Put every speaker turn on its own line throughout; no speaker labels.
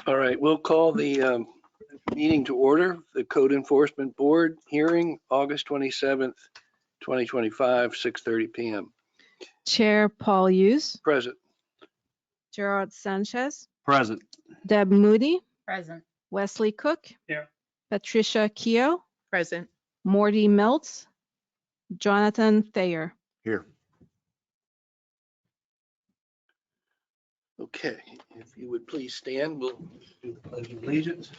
All right, we'll call the meeting to order, the Code Enforcement Board hearing, August 27th, 2025, 6:30 PM.
Chair Paul Hughes,
Present.
Gerard Sanchez,
Present.
Deb Moody,
Present.
Wesley Cook.
Here.
Patricia Keough,
Present.
Morty Meltz, Jonathan Thayer.
Here.
Okay, if you would please stand, we'll do the pledge of allegiance.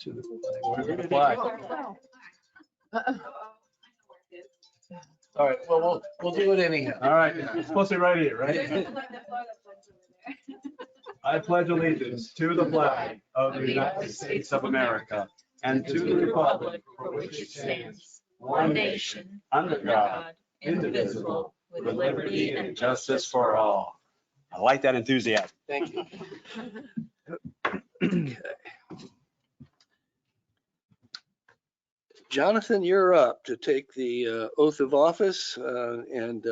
To the flag. All right, well, we'll do it anyhow.
All right, you're supposed to be right here, right? I pledge allegiance to the flag of the United States of America and to the republic for which it stands, one nation, under God, indivisible, with liberty and justice for all. I like that enthusiasm.
Thank you. Okay. Jonathan, you're up to take the oath of office and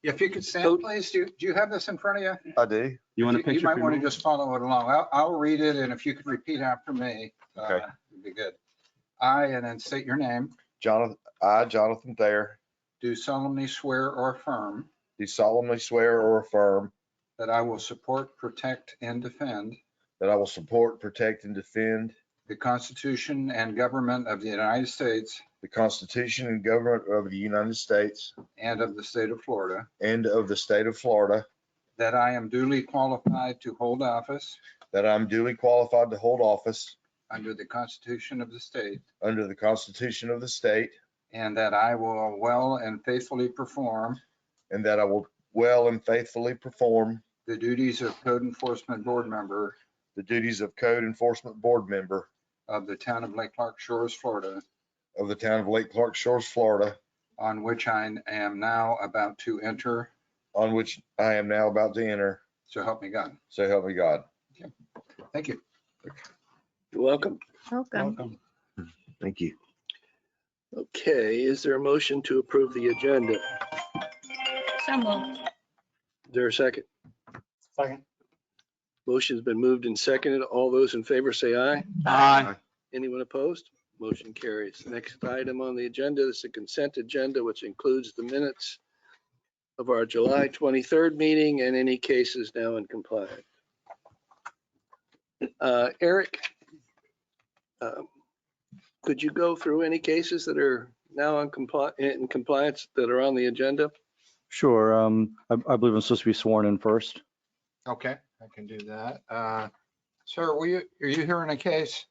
If you could stand,
Code-
please. Do you have this in front of you?
I do.
You want a
You
picture?
might want to just follow it along. I'll read it, and if you could repeat after me,
Okay.
it'd be good. I, and then state your name,
Jonathan Thayer,
do solemnly swear or affirm
do solemnly swear or affirm
that I will support, protect, and defend
that I will support, protect, and defend
the Constitution and government of the United States
the Constitution and government of the United States
and of the state of Florida,
and of the state of Florida,
that I am duly qualified to hold office
that I'm duly qualified to hold office
under the Constitution of the state,
under the Constitution of the state,
and that I will well and faithfully perform
and that I will well and faithfully perform
the duties of Code Enforcement Board member
the duties of Code Enforcement Board member
of the town of Lake Clark Shores, Florida,
of the town of Lake Clark Shores, Florida,
on which I am now about to enter.
on which I am now about to enter.
So help me God.
So help me God.
Thank you.
you're welcome.
Welcome.
Thank you.
Okay, is there a motion to approve the agenda? Is
So moved.
there a second?
Second.
Motion's been moved and seconded. All those in favor say aye.
Aye.
Anyone opposed? Motion carries. Next item on the agenda is the consent agenda, which includes the minutes of our July 23rd meeting and any cases now in compliance. Eric, could you go through any cases that are now in compliance that are on the agenda?
Sure. I believe I'm supposed to be sworn in first.
Okay, I can do that. Sir, are you hearing a case?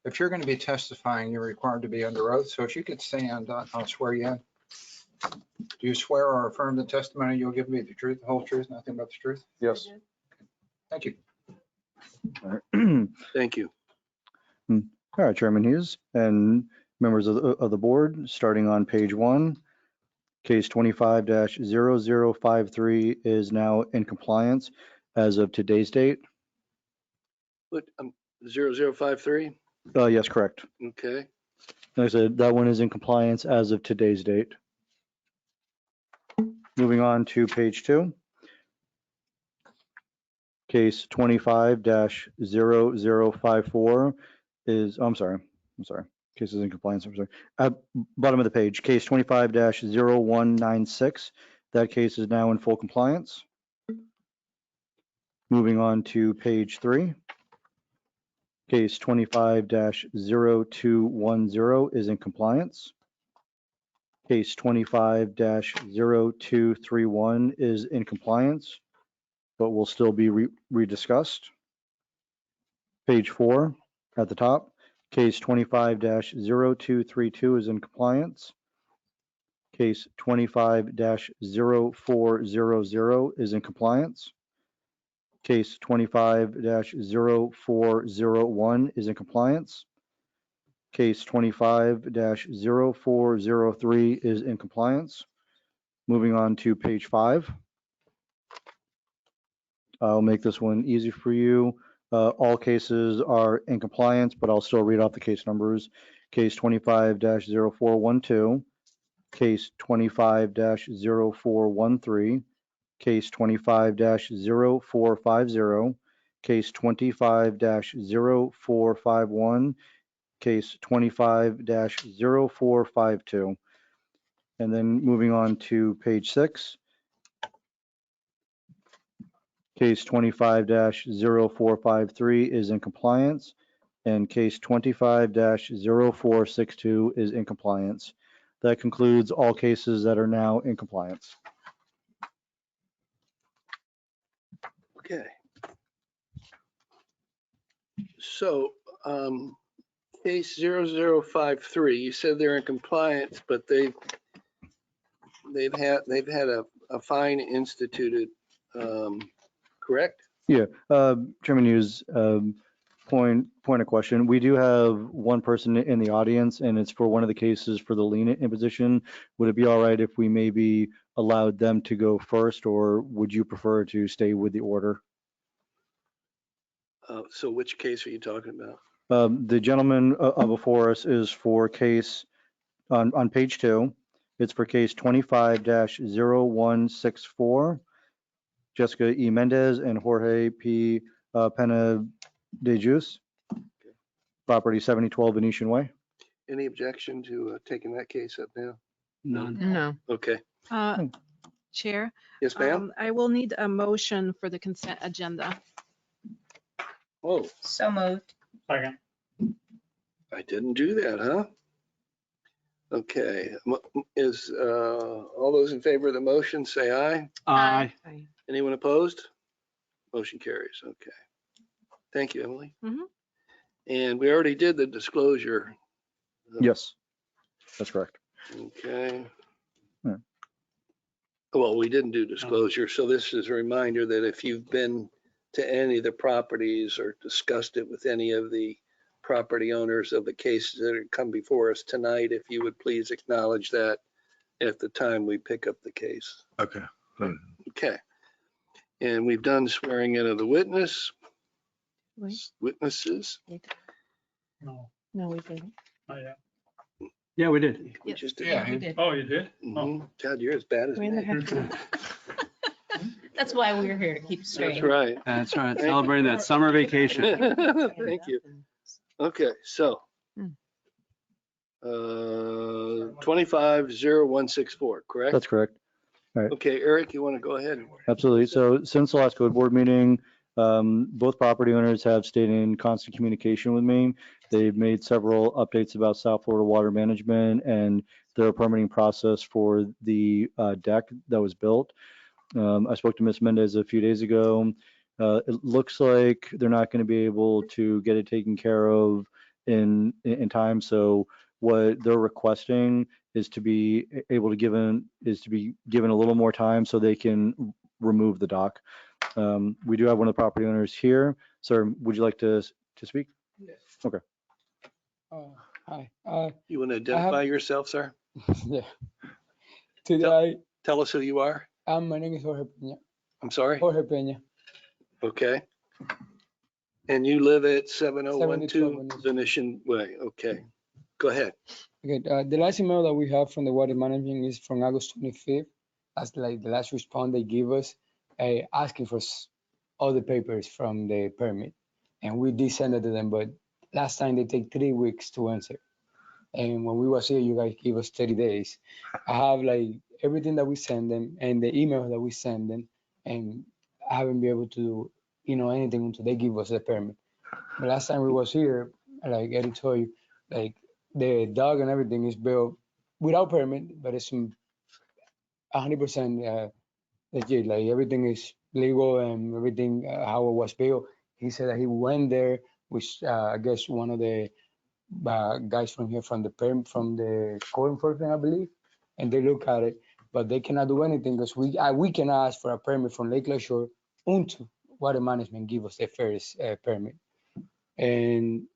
If you're going to be testifying, you're required to be under oath. So if you could stand, I'll swear you in. Do you swear or affirm the testimony you'll give me the truth, the whole truth, nothing but the truth?
Yes.
Thank you.
All
Thank you.
right, Chairman Hughes and members of the board, starting on page 1, case 25-0053 is now in compliance as of today's date.
What, 0053?
Yes, correct.
Okay.
Like I said, that one is in compliance as of today's date. Moving on to page 2. Case 25-0054 is, I'm sorry. Case is in compliance, I'm sorry. At bottom of the page, case 25-0196. That case is now in full compliance. Moving on to page 3. Case 25-0210 is in compliance. Case 25-0231 is in compliance, but will still be rediscussed. Page 4 at the top, case 25-0232 is in compliance. Case 25-0400 is in compliance. Case 25-0401 is in compliance. Case 25-0403 is in compliance. Moving on to page 5. I'll make this one easy for you. All cases are in compliance, but I'll still read off the case numbers. Case 25-0412, case 25-0413, case 25-0450, case 25-0451, case 25-0452. And then moving on to page 6, case 25-0453 is in compliance, and case 25-0462 is in compliance. That concludes all cases that are now in compliance.
Okay. So, case 0053, you said they're in compliance, but they've had a fine instituted, correct?
Yeah, Chairman Hughes, point of question. We do have one person in the audience, and it's for one of the cases for the lien imposition. Would it be all right if we maybe allowed them to go first, or would you prefer to stay with the order?
So which case are you talking about?
The gentleman before us is for case on page 2. It's for case 25-0164. Jessica E. Mendez and Jorge P. Pena de Jus. Property 7012 Venetian Way.
Any objection to taking that case up now?
None.
No.
Okay.
Chair,
Yes, ma'am?
I will need a motion for the consent agenda.
Oh,
So moved.
Second.
I didn't do that, huh? Okay, is, all those in favor of the motion, say aye.
Aye.
Anyone opposed? Motion carries, okay. Thank you, Emily.
Mhm.
And we already did the disclosure.
Yes, that's correct.
Okay.
Yeah.
Well, we didn't do disclosure, so this is a reminder that if you've been to any of the properties or discussed it with any of the property owners of the cases that have come before us tonight, if you would please acknowledge that at the time we pick up the case.
Okay.
Okay. And we've done swearing in of the witnesses.
No.
No, we didn't.
Yeah, we did.
We just did.
Yeah.
We did.
Oh, you did?
Mhm. God, you're as bad as
We're in the
me.
That's why we're here, to keep straight.
That's right.
That's right. Celebrating that summer vacation.
Thank you. Okay, so.
Hmm.
250164, correct?
That's correct.
Okay, Eric, you want to go ahead?
Absolutely. So since the last code board meeting, both property owners have stayed in constant communication with me. They've made several updates about South Florida water management and their permitting process for the deck that was built. I spoke to Ms. Mendez a few days ago. It looks like they're not going to be able to get it taken care of in time. So what they're requesting is to be able to given a little more time so they can remove the dock. We do have one of the property owners here. Sir, would you like to speak?
Hi.
You want to identify yourself, sir?
Yeah. Today,
Tell us who you are.
my name is Jorge Peña.
I'm sorry.
Jorge Peña.
Okay. And you live at 7012
7012
Venetian Way. Okay. Go ahead.
Okay. The last email that we have from the water management is from August 25th. That's like the last response they give us, asking for all the papers from the permit, and we did send it to them. But last time they take 3 weeks to answer, and when we was here, you guys give us 30 days. I have like everything that we send them and the email that we send them, and I haven't been able to do, anything until they give us the permit. The last time we was here, like Eddie told you, like the dog and everything is built without permit, but it's 100% legit. Like everything is legal and everything how it was built. He said that he went there, which I guess one of the guys from here from the code enforcement, I believe, and they look at it, but they cannot do anything because we can ask for a permit from Lake Lakeshore until water management give us the first permit, and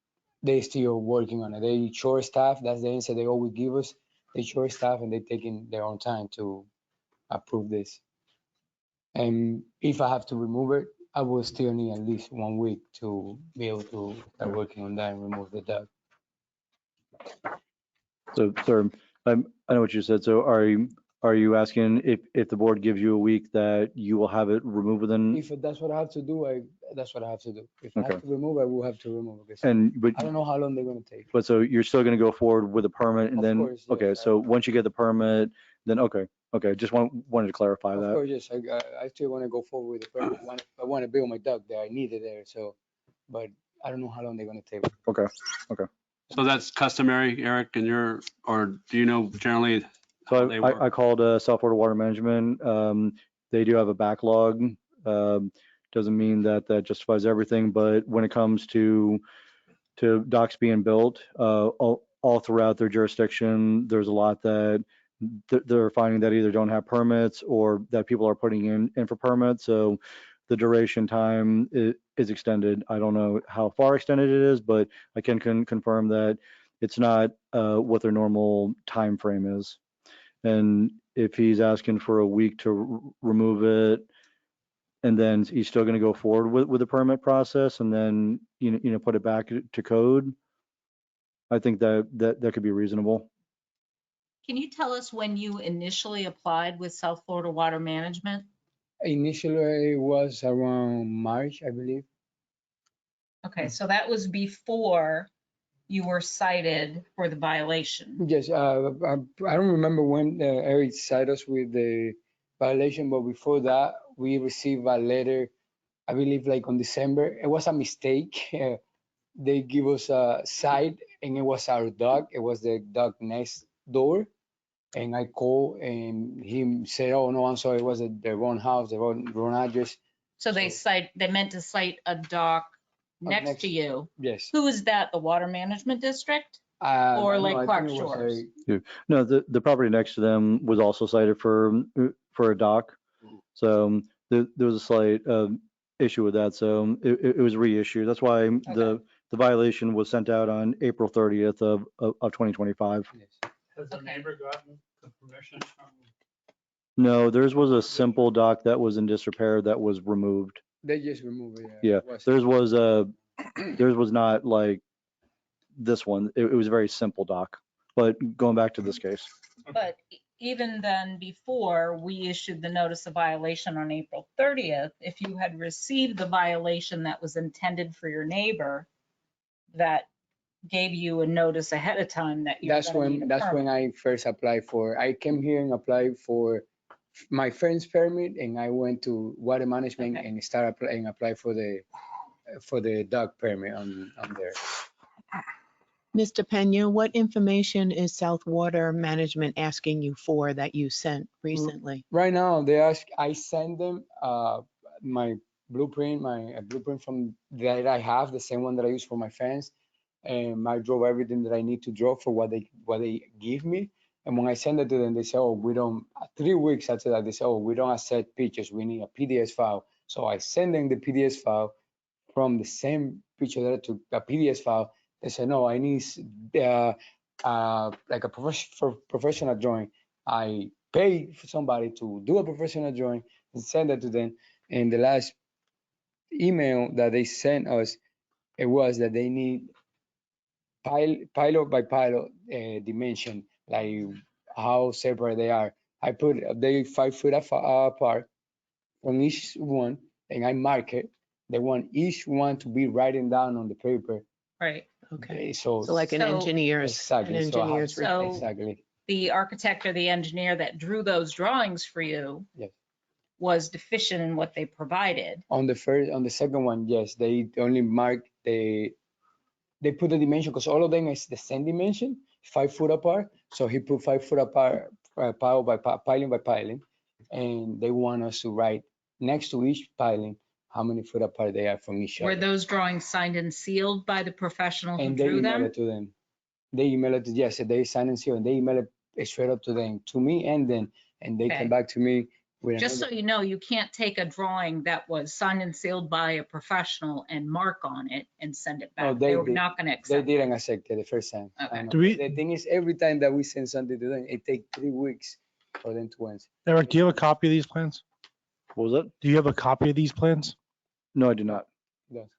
they still working on it. They short staff. That's the answer they always give us. They short staff and they taking their own time to approve this. And if I have to remove it, I will still need at least 1 week to be able to start working on that and remove the dog.
So, sir, I know what you said. So Are you asking if the board gives you a week that you will have it removed within,
If that's what I have to do, that's what I have to do. If I
Okay.
have to remove, I will have to remove. Because
but,
I don't know how long they're gonna take.
but so you're still going to go forward with a permit and
Of
then,
course, yes,
okay,
I-
so once you get the permit, then, okay, just wanted to clarify
Of
that.
course, yes, I still wanna go forward with the permit. I wanna build my dock there. I need it there, so, but I don't know how long they're gonna take.
So that's customary, Eric, and or do you know generally how
So
they
I
work?
called South Florida Water Management. They do have a backlog. Doesn't mean that that justifies everything, but when it comes to docks being built, all throughout their jurisdiction, there's a lot that they're finding that either don't have permits or that people are putting in for permits. So the duration time is extended. I don't know how far extended it is, but I can confirm that it's not what their normal time frame is. And if he's asking for a week to remove it, and then he's still going to go forward with the permit process and then, put it back to code, I think that could be reasonable.
Can you tell us when you initially applied with South Florida Water Management?
Initially, it was around March, I believe.
Okay, so that was before you were cited for the violation.
Yes, I don't remember when Eric cited us with the violation, but before that, we received a letter, I believe like on December. It was a mistake. They give us a site and it was our dog. It was the dog next door. And I called and he said, oh, no, I'm sorry. It was the wrong house, the wrong address.
So they meant to cite a dock next
next-
to you.
Yes.
Who is that? The Water Management District?
No,
Or Lake
I think
Clark
it was
Shores?
No, the property next to them was also cited for a dock. So there was a slight issue with that. So it was reissued. That's why the violation was sent out on April 30th of 2025.
Yes.
Has
the neighbor
gotten the permission from?
No, theirs was a simple dock that was in disrepair that was removed.
They just removed it.
Yeah,
It was-
theirs was not like this one. It was a very simple dock. But going back to this case.
But even then, before we issued the notice of violation on April 30th, if you had received the violation that was intended for your neighbor, that gave you a notice ahead of time that you're
That's
gonna need a
when
permit.
I first applied for. I came here and applied for my friend's permit, and I went to water management
Okay.
and started apply for the dog permit on there.
Mr. Pena, what information is South Water Management asking you for that you sent recently?
Right now, they ask, I send them my blueprint, from that I have, the same one that I use for my fence. And I draw everything that I need to draw for what they give me. And when I send it to them, they say, oh, we don't, 3 weeks after that, they say, oh, we don't accept pictures. We need a PDF file. So I send them the PDF file from the same picture that I took, a PDF file. They say, no, I need like a professional drawing. I pay for somebody to do a professional drawing and send that to them. And the last email that they sent us, it was that they need pilot by pilot dimension, like how separate they are. I put they 5 foot apart from each one, and I mark it. They want each one to be writing down on the paper.
Right.
Okay,
So
so like an
So-
engineer's,
Exactly.
an engineer's
So-
report.
exactly.
The architect or the engineer that drew those drawings for you
Yes.
was deficient in what they provided.
On the second one, yes, they only mark they put the dimension because all of them is the same dimension, 5 foot apart. So he put 5 foot apart, piling by piling, and they want us to write next to each piling how many foot apart they are from each
Were
other.
those drawings signed and sealed by the professional who
And they
drew
email
them?
it to them. They email it to, yes, they sign and seal, and they email it straight up to them, to me, and then, and they
Okay.
come back to me with
Just so
another.
you know, you can't take a drawing that was signed and sealed by a professional and mark on it and send it
No,
back.
they
They were
did.
not gonna
They
accept it.
didn't accept it the first time. I
Okay.
know.
Do we-
The thing is, every time that we send something to them, it takes 3 weeks for them to answer.
Eric, do you have a copy of these plans?
What was that?
Do you have a copy of these plans?
No, I do not.
Yes.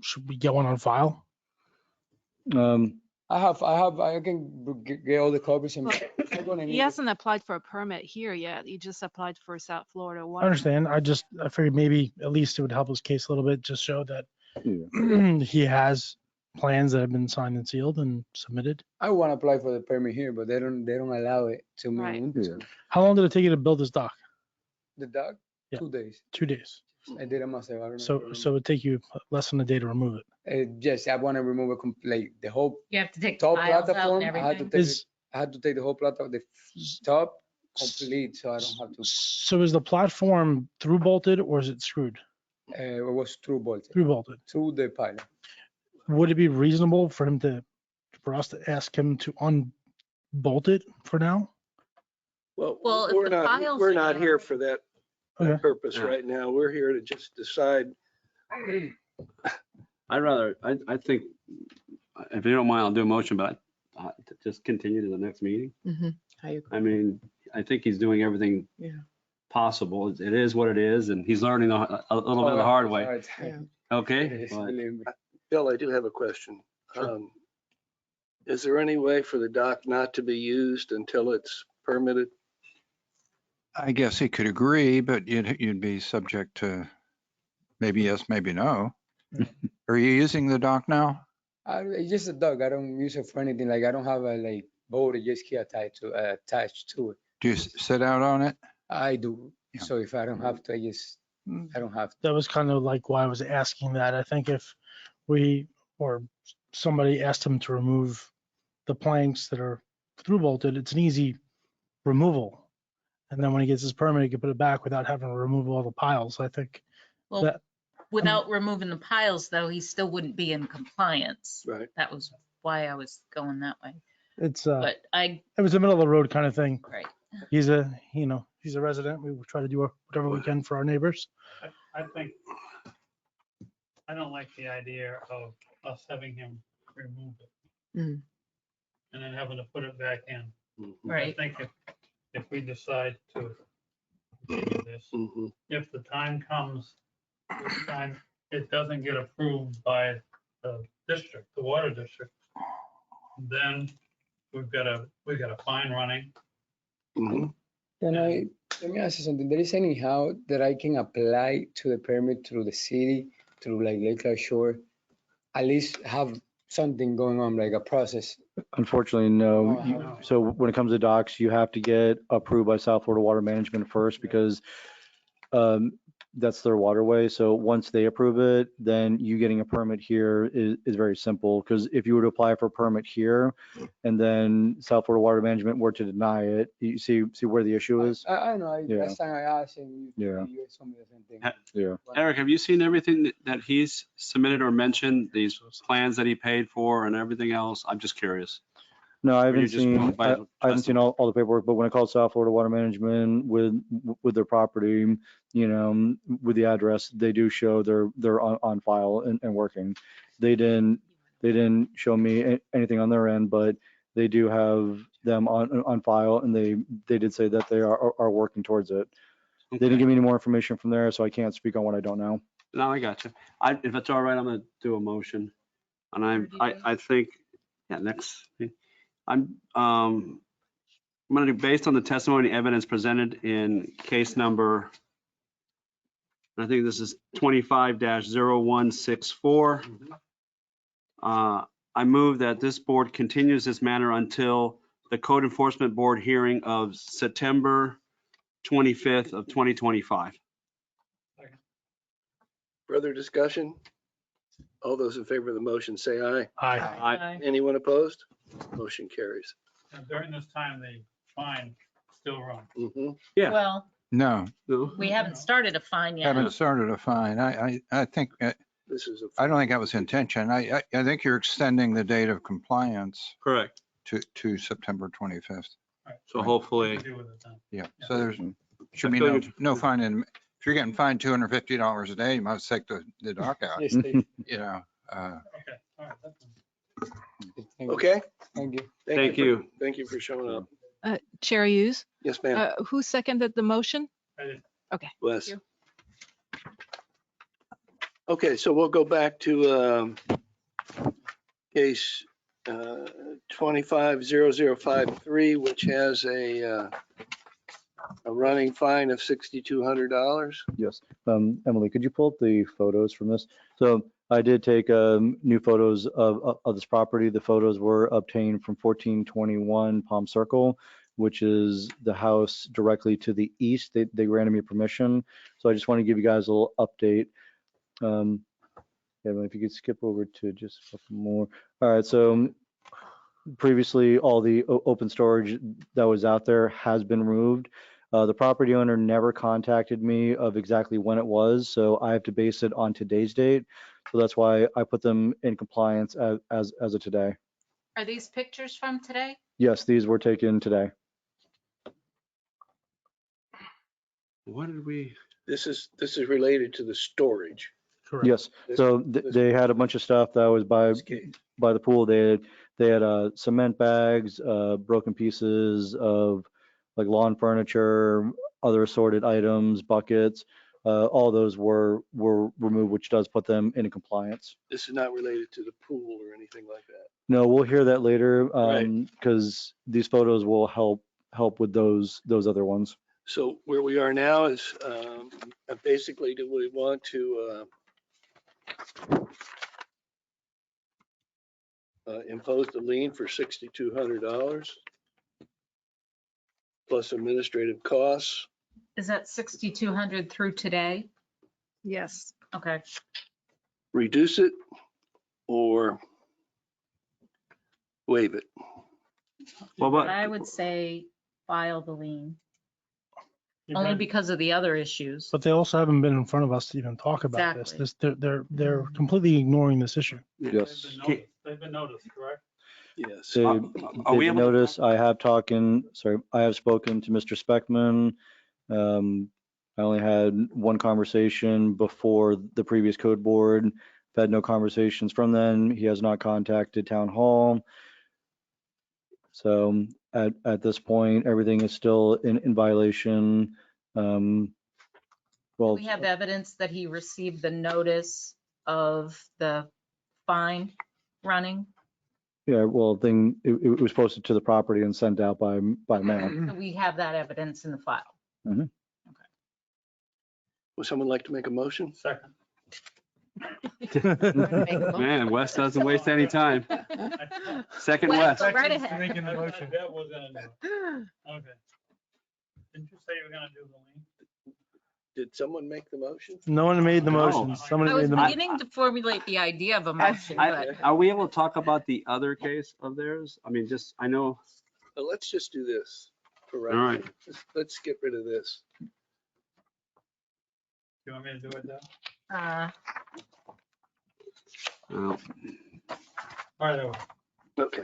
Should we get one on file?
I can get all the copies and.
Well,
I'm gonna
He
need it.
hasn't applied for a permit here yet. He just applied for South Florida
I
water.
understand. I figured maybe at least it would help his case a little bit, just show that
Yeah.
he has plans that have been signed and sealed and submitted.
I want to apply for the permit here, but they don't allow it to me.
Right.
to-
How long did it take you to build this dock?
The dog,
Yeah.
2 days.
2 days.
I did it myself. I don't know.
So it would take you less than a day to remove it.
Yes, I want to remove it like the whole
You have to take the
top
piles out
platform.
and
I had to
everything.
take
Is,
I had to take the whole platform, the top complete, so I don't have to.
so is the platform through bolted or is it screwed?
It was through bolted
Through bolted.
through the pilot.
Would it be reasonable for us to ask him to unbolt it for now?
Well, if
we're
the
not,
piles
we're
are
not
down-
here for that
Okay.
purpose
Yeah.
right now. We're here to just decide.
I'd rather, I think, if you don't mind, I'll do a motion, but just continue to the next meeting.
I agree.
I mean, I think he's doing everything
Yeah.
possible. It is what it is, and he's learning a little bit the hard way.
Yeah.
Okay?
It is,
But
believe me.
Bill, I do have a question.
Sure.
Is there any way for the dock not to be used until it's permitted?
I guess he could agree, but you'd be subject to maybe yes, maybe no. Are you using the dock now?
It's just a dog. I don't use it for anything. Like I don't have a like boat or jet ski attached to it.
Do you sit out on it?
I do.
Yeah.
So if I don't have to, I don't have to.
That was kind of like why I was asking that. I think if we or somebody asked him to remove the planks that are through bolted, it's an easy removal. And then when he gets his permit, he can put it back without having to remove all the piles. I think
Well,
that,
without removing the piles, though, he still wouldn't be in compliance.
Right.
That was why I was going that way.
it's
But
it was a middle of the road kind of thing.
right.
He's a resident. We will try to do whatever we can for our neighbors.
I think, I don't like the idea of us having him remove it.
Mm.
And then having to put it back in. I
Right.
think if we decide to continue this,
Mhm.
if the time comes, this time it doesn't get approved by the district, the water district, then we've got a fine running.
Mhm.
Let me ask you something. There is anyhow that I can apply to the permit through the city, through like Lake Clark Shore, at least have something going on, like a process.
Unfortunately, no.
Oh,
You- So when it comes to docks, you have to get approved by South Florida Water Management first because that's their waterway. So once they approve it, then you getting a permit here is very simple. Because if you were to apply for a permit here and then South Florida Water Management were to deny it, you see where the issue is?
I know.
Yeah.
Last time I asked and
Yeah.
you told me the same thing.
Yeah.
Eric, have you seen everything that he's submitted or mentioned, these plans that he paid for and everything else? I'm just curious.
No, I
Or you
haven't
just
seen,
won't buy the
I haven't seen all the paperwork, but when I called South Florida Water Management with their property, with the address, they do show they're on file and working. They didn't show me anything on their end, but they do have them on file and they did say that they are working towards it. They didn't give me any more information from there, so I can't speak on what I don't know.
No, I got you. If it's all right, I'm gonna do a motion. And I think, yeah, next. I'm gonna do, based on the testimony and evidence presented in case number, I think this is 25-0164. I move that this board continues this matter until the code enforcement board hearing of September 25th of 2025.
Further discussion? All those in favor of the motion say aye.
Aye.
Anyone opposed? Motion carries.
And during this time, the fine still runs.
Mhm.
Yeah.
Well,
No,
No?
we haven't started a fine yet.
haven't started a fine. I think,
This is a.
I don't think that was the intention. I think you're extending the date of compliance
Correct.
to September 25th.
So hopefully,
Do with it then.
Yeah, so there's, should be
feel
no,
you-
no fine in, if you're getting fined $250 a day, you must take the dock out,
Yes, thank
you know.
Okay, all right, that's fine.
you.
Okay.
Thank you.
Thank you.
Thank you for showing up.
Chair Hughes,
Yes, ma'am.
who seconded the motion?
I did-
Wes.
you.
Okay, so we'll go back to case 250053, which has a running fine of $6,200.
Yes. Emily, could you pull up the photos from this? So I did take new photos of this property. The photos were obtained from 1421 Palm Circle, which is the house directly to the east. They granted me permission. So I just want to give you guys a little update. Emily, if you could skip over to just a couple more. All right. So previously, all the open storage that was out there has been removed. The property owner never contacted me of exactly when it was, so I have to base it on today's date. So that's why I put them in compliance as of today.
Are these pictures from today?
Yes, these were taken today.
What did we?
This is related to the storage.
Correct.
Yes, so they had a bunch of stuff that was by the pool. They had cement bags, broken pieces of like lawn furniture, other assorted items, buckets. All those were removed, which does put them into compliance.
This is not related to the pool or anything like that.
No, we'll hear that later
Right.
because these photos will help with those other ones.
So where we are now is basically, do we want to impose the lien for $6,200 plus administrative costs?
Is that 6,200 through today?
Yes.
Okay.
Reduce it or waive it?
Well, but
I would say file the lien,
You
only
got-
because of the other issues.
But they also haven't been in front of us to even talk about
Exactly.
this. They're completely ignoring this issue.
Yes.
They've been noticed, correct?
Yes.
They,
Are we
they've
able to-
noticed, I have spoken to Mr. Speckman. I only had one conversation before the previous code board. I've had no conversations from then. He has not contacted town hall. So at this point, everything is still in violation.
Do
Well,
we have evidence that he received the notice of the fine running?
yeah, well, it was posted to the property and sent out by mail.
So we have that evidence in the file.
Would someone like to make a motion?
Second.
man, Wes doesn't waste any time. Second
Wes,
Wes.
go right ahead.
Making the motion.
That was gonna do it. Okay. Didn't you say you were gonna do the lien?
Did someone make the motion?
No one made the
No.
motion. Somebody
I was
made the motion.
beginning to formulate the idea of a motion, but
Are we able to talk about the other case of theirs? I mean, just, I know,
Well, let's just do this for right
all
now.
right.
Let's get rid of this.
You want me to do it now?
Well,
All right, I will.
Okay.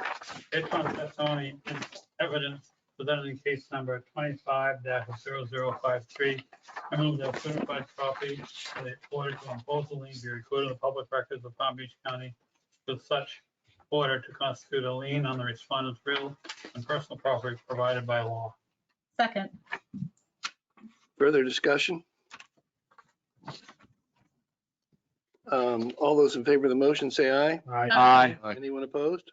Based on testimony and evidence presented in case number 25-0053, I move that certified copy of the order to impose the lien be recorded in the public records of Palm Beach County with such order to constitute a lien on the respondent's real and personal property provided by law.
second,
Further discussion? All those in favor of the motion, say aye.
aye.
Anyone opposed?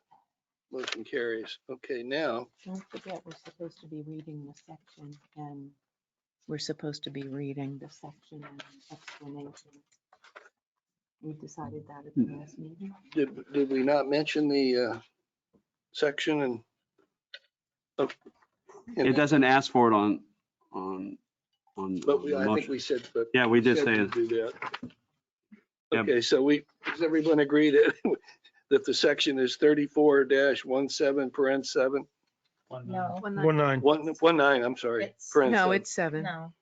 Motion carries. Okay, now,
Don't forget, we're supposed to be reading the section and we're supposed to be reading the section and explanation. We decided that at the last meeting.
did we not mention the section and? oh,
It doesn't ask for it on
But
the
I think
motion.
we said, but.
Yeah, we did
said
say
to
it.
do that.
Yeah.
Okay, so does everyone agree that the section is 34-17, paren 7?
no,
1-9.
19, I'm sorry.
It's-
paren
No,
7.
it's 7.
no.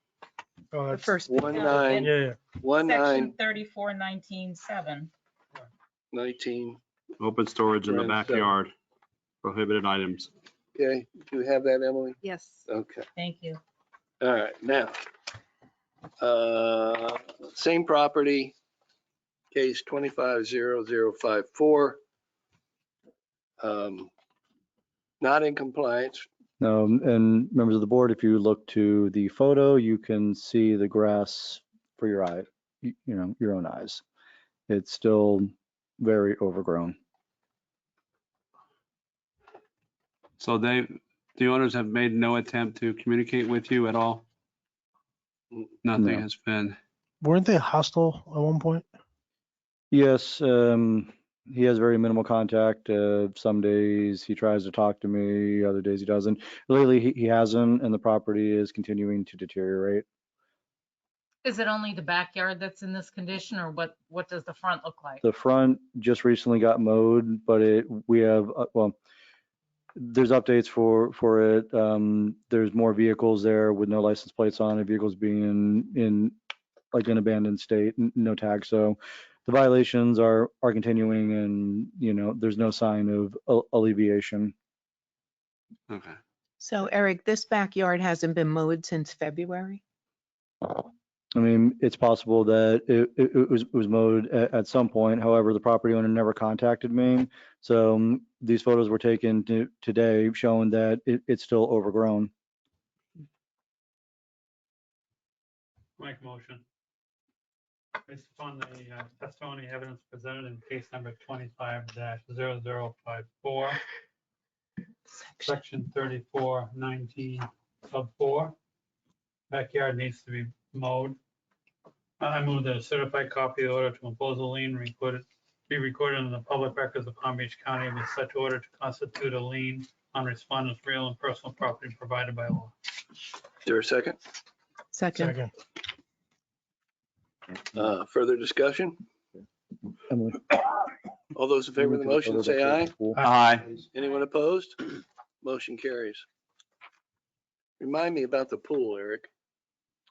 Oh,
The
that's,
first.
19,
yeah.
Section
19,
3419-7.
19.
Open storage in the
Right, so-
backyard, prohibited items.
Okay, do you have that, Emily?
Yes.
Okay,
Thank you.
all right, now. Same property, case 250054. Not in compliance.
And members of the board, if you look to the photo, you can see the grass for your eye, your own eyes. It's still very overgrown.
So the owners have made no attempt to communicate with you at all? Nothing
No.
has been,
Weren't they hostile at one point?
Yes, he has very minimal contact. Some days he tries to talk to me, other days he doesn't. Lately, he hasn't, and the property is continuing to deteriorate.
Is it only the backyard that's in this condition, or what does the front look like?
The front just recently got mowed, but we have, there's updates for it. There's more vehicles there with no license plates on it, vehicles being in like an abandoned state, no tag. So the violations are continuing, and, you know, there's no sign of alleviation.
okay.
So Eric, this backyard hasn't been mowed since February?
I mean, it's possible that it was mowed at some point. However, the property owner never contacted me. So these photos were taken today showing that it's still overgrown.
Make a motion. Based upon the testimony evidence presented in case number 25-0054, section 3419 sub 4, backyard needs to be mowed. I move that a certified copy of the order to impose a lien be recorded in the public records of Palm Beach County with such order to constitute a lien on respondent's real and personal property provided by law.
Is there a second?
Second.
Further discussion?
Emily?
All those in favor of the motion, say aye.
Aye.
Anyone opposed? Motion carries. Remind me about the pool, Eric.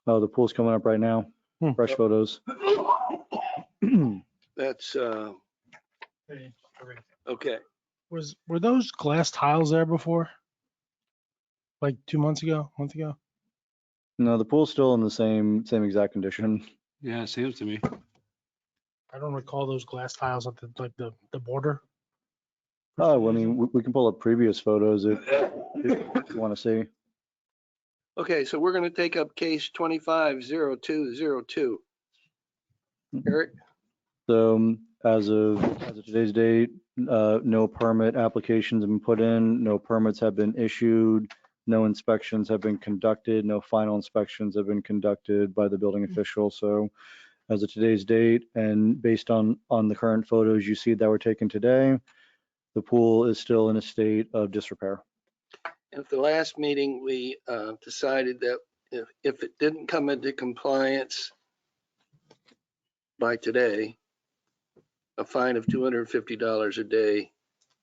Oh, the pool's coming up right now. Fresh photos.
That's,
Page 3.
okay.
Were those glass tiles there before? Like 2 months ago, a month ago?
No, the pool's still in the same exact condition.
Yeah, it seems to me.
I don't recall those glass tiles at the border.
Oh, I mean, we can pull up previous photos if you want to see.
Okay, so we're going to take up case 25-0202. Eric?
So as of today's date, no permit applications have been put in, no permits have been issued, no inspections have been conducted, no final inspections have been conducted by the building official. So as of today's date, and based on the current photos you see that were taken today, the pool is still in a state of disrepair.
At the last meeting, we decided that if it didn't come into compliance by today, a fine of $250 a day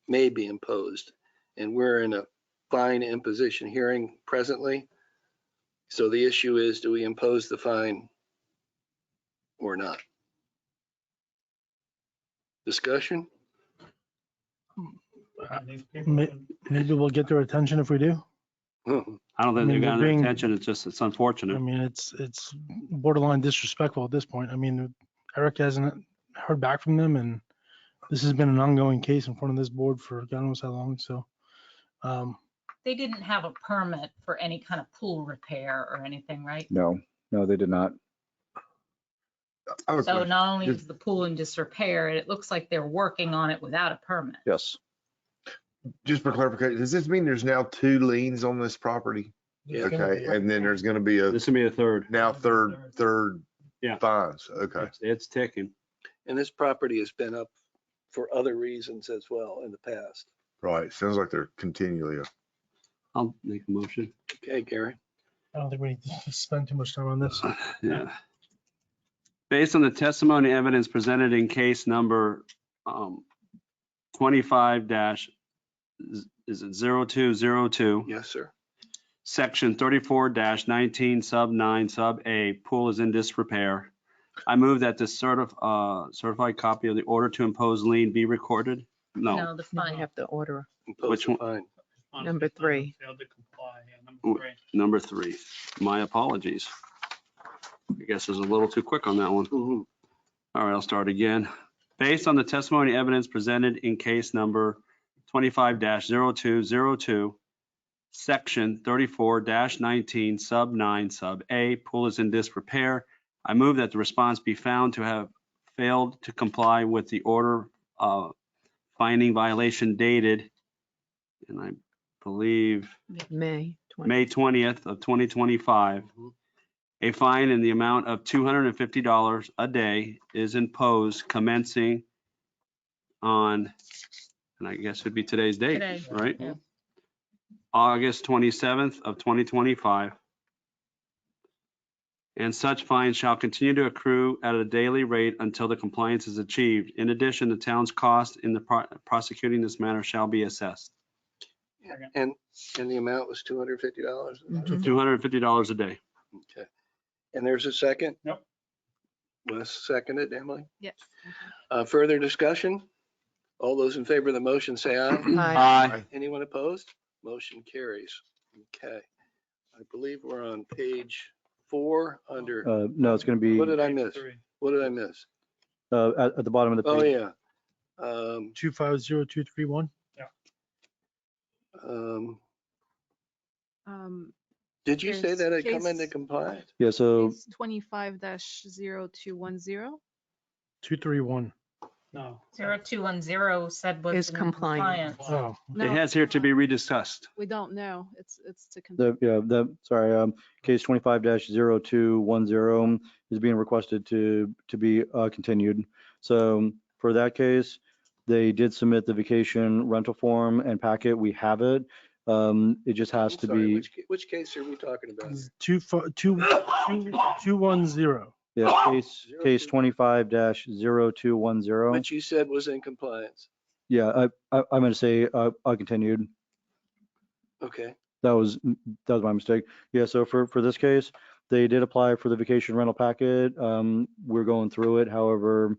may be imposed. And we're in a fine imposition hearing presently. So the issue is, do we impose the fine or not? Discussion?
And these people
May-
can-
Maybe we'll get their attention if we do.
I don't
I
think
mean,
they've
we're
gotten their
being-
attention. It's
I
unfortunate.
mean, it's borderline disrespectful at this point. I mean, Eric hasn't heard back from them, and this has been an ongoing case in front of this board for God knows how long. So,
They didn't have a permit for any kind of pool repair or anything, right?
No, they did not.
I have a
So
question.
not only is the pool in disrepair, it looks like they're working on it without a permit.
Yes.
Just for clarification, does this mean there's now 2 liens on this property?
Yeah.
Okay, and then there's gonna be
This will be a third.
now third
Yeah.
fines. Okay.
It's ticking.
And this property has been up for other reasons as well in the past.
Right. Sounds like they're continually.
I'll make a motion.
Okay, Gary?
I don't think we need to spend too much time on this.
Yeah. Based on the testimony evidence presented in case number 25 is it 0202,
Yes, sir.
section 34-19 sub 9 sub A, pool is in disrepair. I move that the certified copy of the order to impose lien be recorded. No,
No, the
Now we
fine.
have the order.
Impose
Which
the
one?
fine.
on
Number
this one,
3.
Failed to comply, yeah, number 3.
number 3. My apologies. I guess I was a little too quick on that one.
Mhm.
All right, I'll start again. Based on the testimony evidence presented in case number 25-0202, section 34-19 sub 9 sub A, pool is in disrepair. I move that the response be found to have failed to comply with the order finding violation dated, and I believe,
May 20.
May 20th of 2025. A fine in the amount of $250 a day is imposed commencing on, and I guess it'd be today's date,
Today,
right?
yeah.
August 27th of 2025. And such fines shall continue to accrue at a daily rate until the compliance is achieved. In addition, the town's cost in the prosecuting this matter shall be assessed.
And the amount was $250?
Mhm.
$250 a day.
Okay. And there's a second?
Yep.
Wes seconded, Emily?
Yes.
Further discussion? All those in favor of the motion say aye.
Aye.
Anyone opposed? Motion carries. Okay. I believe we're on page 4 under,
No, it's going to be
what did I
Page
miss?
3.
What did I miss?
at the bottom of the
Oh,
page.
yeah.
250231.
Did you say
There's
that it come
case-
into compliance?
Yeah, so
25-0210.
231.
No.
0210 said was
Is
in
compliant.
Oh,
It
No,
has here to be rediscussed.
we don't know. It's to.
case 25-0210 is being requested to be continued. So for that case, they did submit the vacation rental form and packet. We have it. It just has
I'm
to
sorry,
be,
which case are we talking about?
This is 210.
yeah, case 25-0210.
Which you said was in compliance.
Yeah, I'm going to say continued.
Okay.
That was my mistake. Yeah, so for this case, they did apply for the vacation rental packet. We're going through it. However,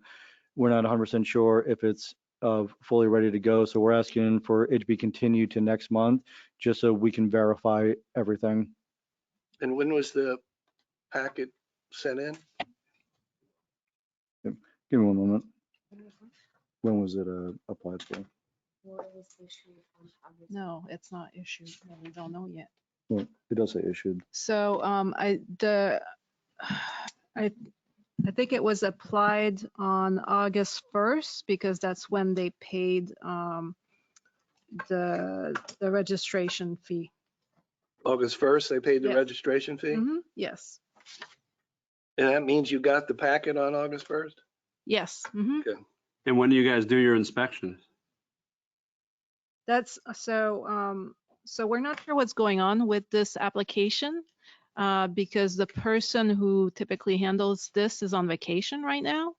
we're not 100% sure if it's fully ready to go. So we're asking for it to be continued to next month, just so we can verify everything.
And when was the packet sent in?
Give me one moment. When was it applied for?
No, it's not issued. No, we don't know yet.
Well, it does say issued.
So I think it was applied on August 1st because that's when they paid the registration fee.
August 1st, they paid the
Yeah.
registration fee?
Yes,
And that means you got the packet on August 1st?
yes.
And when do you guys do your inspections?
That's so we're not sure what's going on with this application because the person who typically handles this is on vacation right now.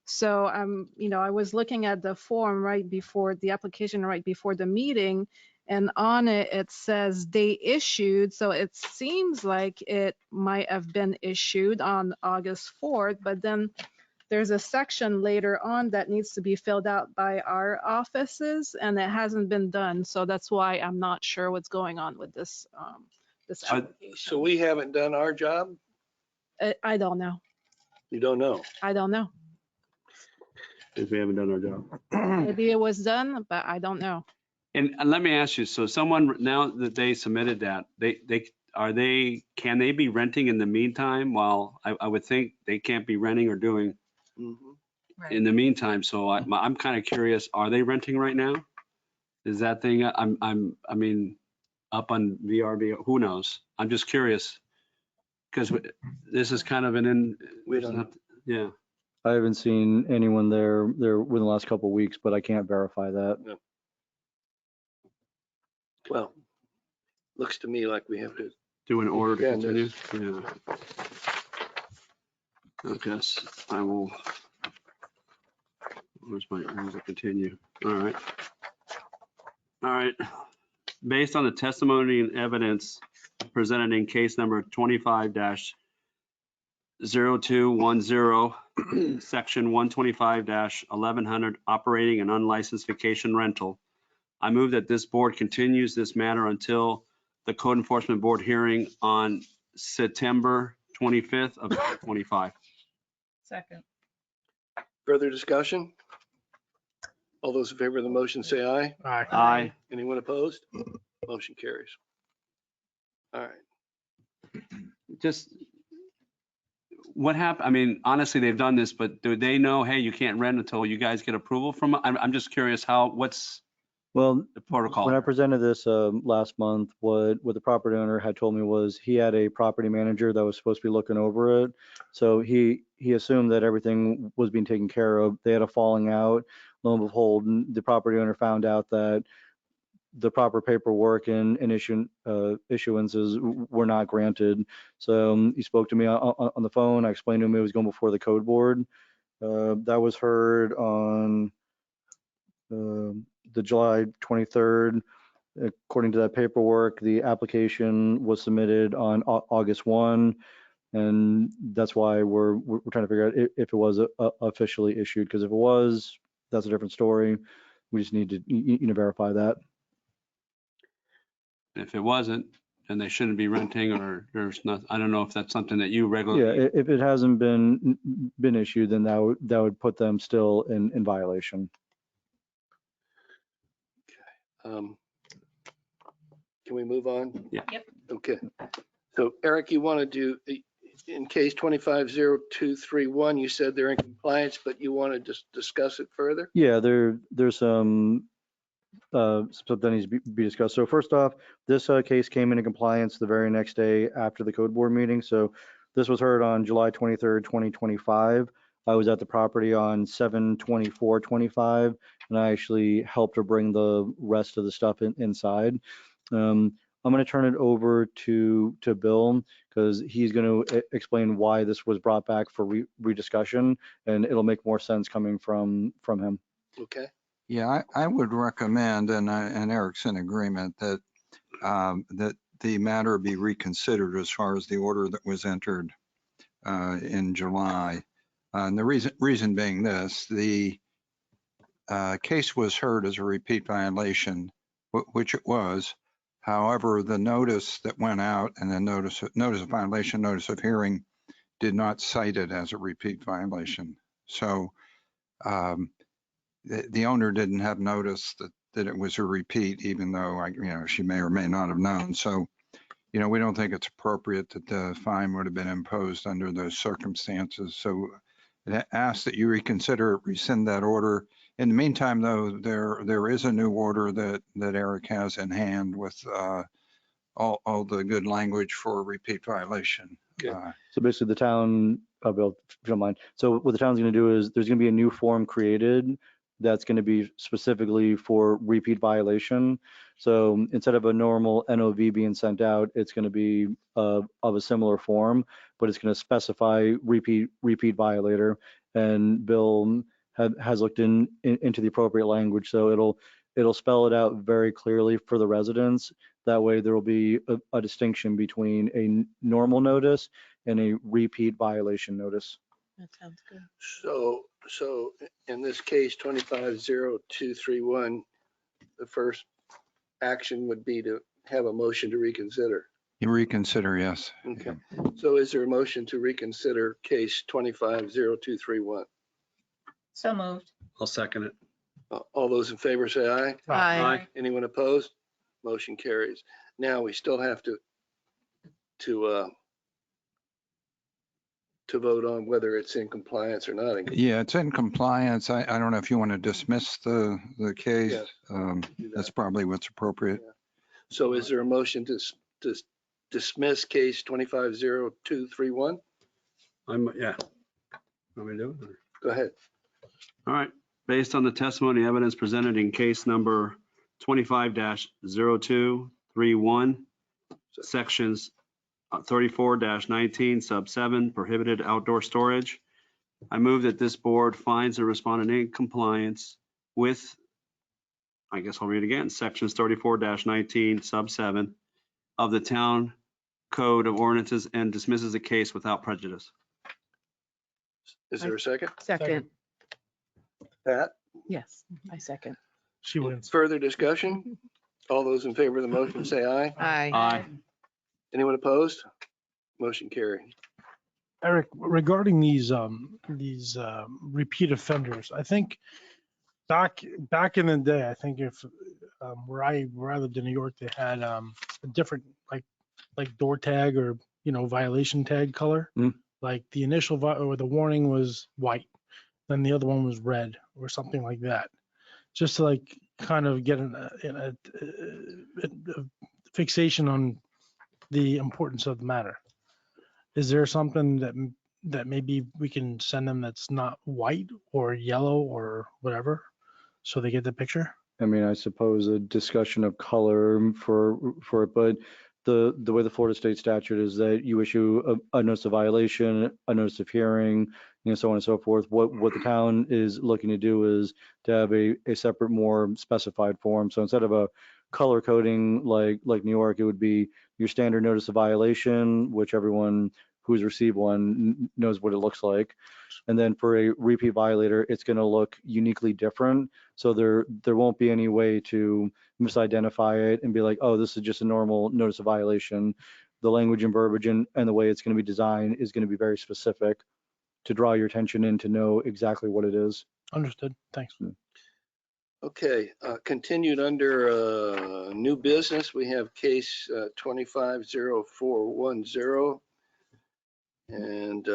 So I was looking at the form right before the application, right before the meeting, and on it says they issued. So it seems like it might have been issued on August 4th, but then there's a section later on that needs to be filled out by our offices, and it hasn't been done. So that's why I'm not sure what's going on with this application.
So we haven't done our job?
I don't know.
You don't know?
I don't know.
If we haven't done our job.
Maybe it was done, but I don't know.
And let me ask you, so someone, now that they submitted that, can they be renting in the meantime? While I would think they can't be renting or doing
Mhm.
in the meantime. So I'm kind of curious, are they renting right now? Is that thing, up on VRB, who knows? I'm just curious. Because this is kind of
We don't know.
Yeah.
I haven't seen anyone there within the last couple of weeks, but I can't verify that.
Well, looks to me like we have to,
Do an order to
Yeah,
continue? Yeah. Okay, I will. Where's the continue? All right. All right. Based on the testimony and evidence presented in case number 25-0210, section 125-1100, operating an unlicensed vacation rental, I move that this board continues this matter until the Code Enforcement Board hearing on September 25th of 2025.
Second.
further discussion? All those in favor of the motion say aye.
Aye.
Aye.
Anyone opposed? Motion carries. All right.
Just what happened? I mean, honestly, they've done this, but do they know, hey, you can't rent until you guys get approval from? I'm just curious
Well,
the protocol.
when I
here.
presented this last month, what the property owner had told me was he had a property manager that was supposed to be looking over it. So he assumed that everything was being taken care of. They had a falling out. Lo and behold, the property owner found out that the proper paperwork and issuances were not granted. So he spoke to me on the phone. I explained to him it was going before the code board. That was heard on the July 23rd. According to that paperwork, the application was submitted on August 1. And that's why we're trying to figure out if it was officially issued, because if it was, that's a different story. We just need to verify that.
If it wasn't, then they shouldn't be renting, or there's not, I don't know if that's something that you
Yeah,
regularly.
if it hasn't been issued, then that would put them still in violation.
Can we move on?
Yeah.
Yep.
Okay. So Eric, you want to do, in case 250231, you said they're in compliance, but you want to just discuss it further?
Yeah, there's some stuff that needs to be discussed. So first off, this case came into compliance the very next day after the code board meeting. So this was heard on July 23rd, 2025. I was at the property on 7/24/25, and I actually helped her bring the rest of the stuff inside. I'm going to turn it over to Bill, because he's going to explain why this was brought back for rediscussion, and it'll make more sense coming from him.
Okay.
Yeah, I would recommend, and Eric's in agreement, that that the matter be reconsidered as far as the order that was entered in July. And the reason being this, the case was heard as a repeat violation, which it was. However, the notice that went out and the notice of violation, notice of hearing, did not cite it as a repeat violation. So the owner didn't have notice that it was a repeat, even though she may or may not have known. So, we don't think it's appropriate that the fine would have been imposed under those circumstances. So it asks that you reconsider, rescind that order. In the meantime, though, there is a new order that Eric has in hand with all the good language for a repeat violation.
Okay.
So basically the town, Bill, if you don't mind. So what the town's going to do is there's going to be a new form created that's going to be specifically for repeat violation. So instead of a normal NOV being sent out, it's going to be of a similar form, but it's going to specify repeat violator. And Bill has looked into the appropriate language, so it'll spell it out very clearly for the residents. That way there will be a distinction between a normal notice and a repeat violation notice.
That sounds good.
So in this case, 250231, the first action would be to have a motion to reconsider.
You reconsider, yes.
Okay. So is there a motion to reconsider case 250231?
So moved.
I'll second it.
All those in favor say aye.
Aye.
Anyone opposed? Motion carries. Now we still have to vote on whether it's in compliance or not.
Yeah, it's in compliance. I don't know if you want to dismiss the case.
Yes. Do
That's
that.
probably what's appropriate.
So is there a motion to dismiss case 250231?
Yeah. Want me to do it? or-
Go ahead.
All right. Based on the testimony and evidence presented in case number 25-0231, sections 34-19 sub 7, prohibited outdoor storage, I move that this board finds the respondent in compliance with, I guess I'll read it again, sections 34-19 sub 7 of the town code of ordinances and dismisses the case without prejudice.
Is there a second?
Second,
Pat,
yes, I second.
She wins.
further discussion? All those in favor of the motion say aye.
Aye.
Anyone opposed? Motion carried.
Eric, regarding these repeat offenders, I think back in the day, I think if where I lived in New York, they had a different like door tag or violation tag color.
Mm.
Like the initial or the warning was white, then the other one was red or something like that. Just to kind of get a fixation on the importance of the matter. Is there something that maybe we can send them that's not white or yellow or whatever, so they get the picture?
I mean, I suppose a discussion of color for it, but the way the Florida state statute is that you issue a notice of violation, a notice of hearing, so on and so forth. What the town is looking to do is to have a separate, more specified form. So instead of a color coding like New York, it would be your standard notice of violation, which everyone who's received one knows what it looks like. And then for a repeat violator, it's going to look uniquely different. So there won't be any way to misidentify it and be like, oh, this is just a normal notice of violation. The language and verbiage and the way it's going to be designed is going to be very specific to draw your attention in to know exactly what it is.
Understood. Thanks.
Okay, continued under new business, we have case 250410. And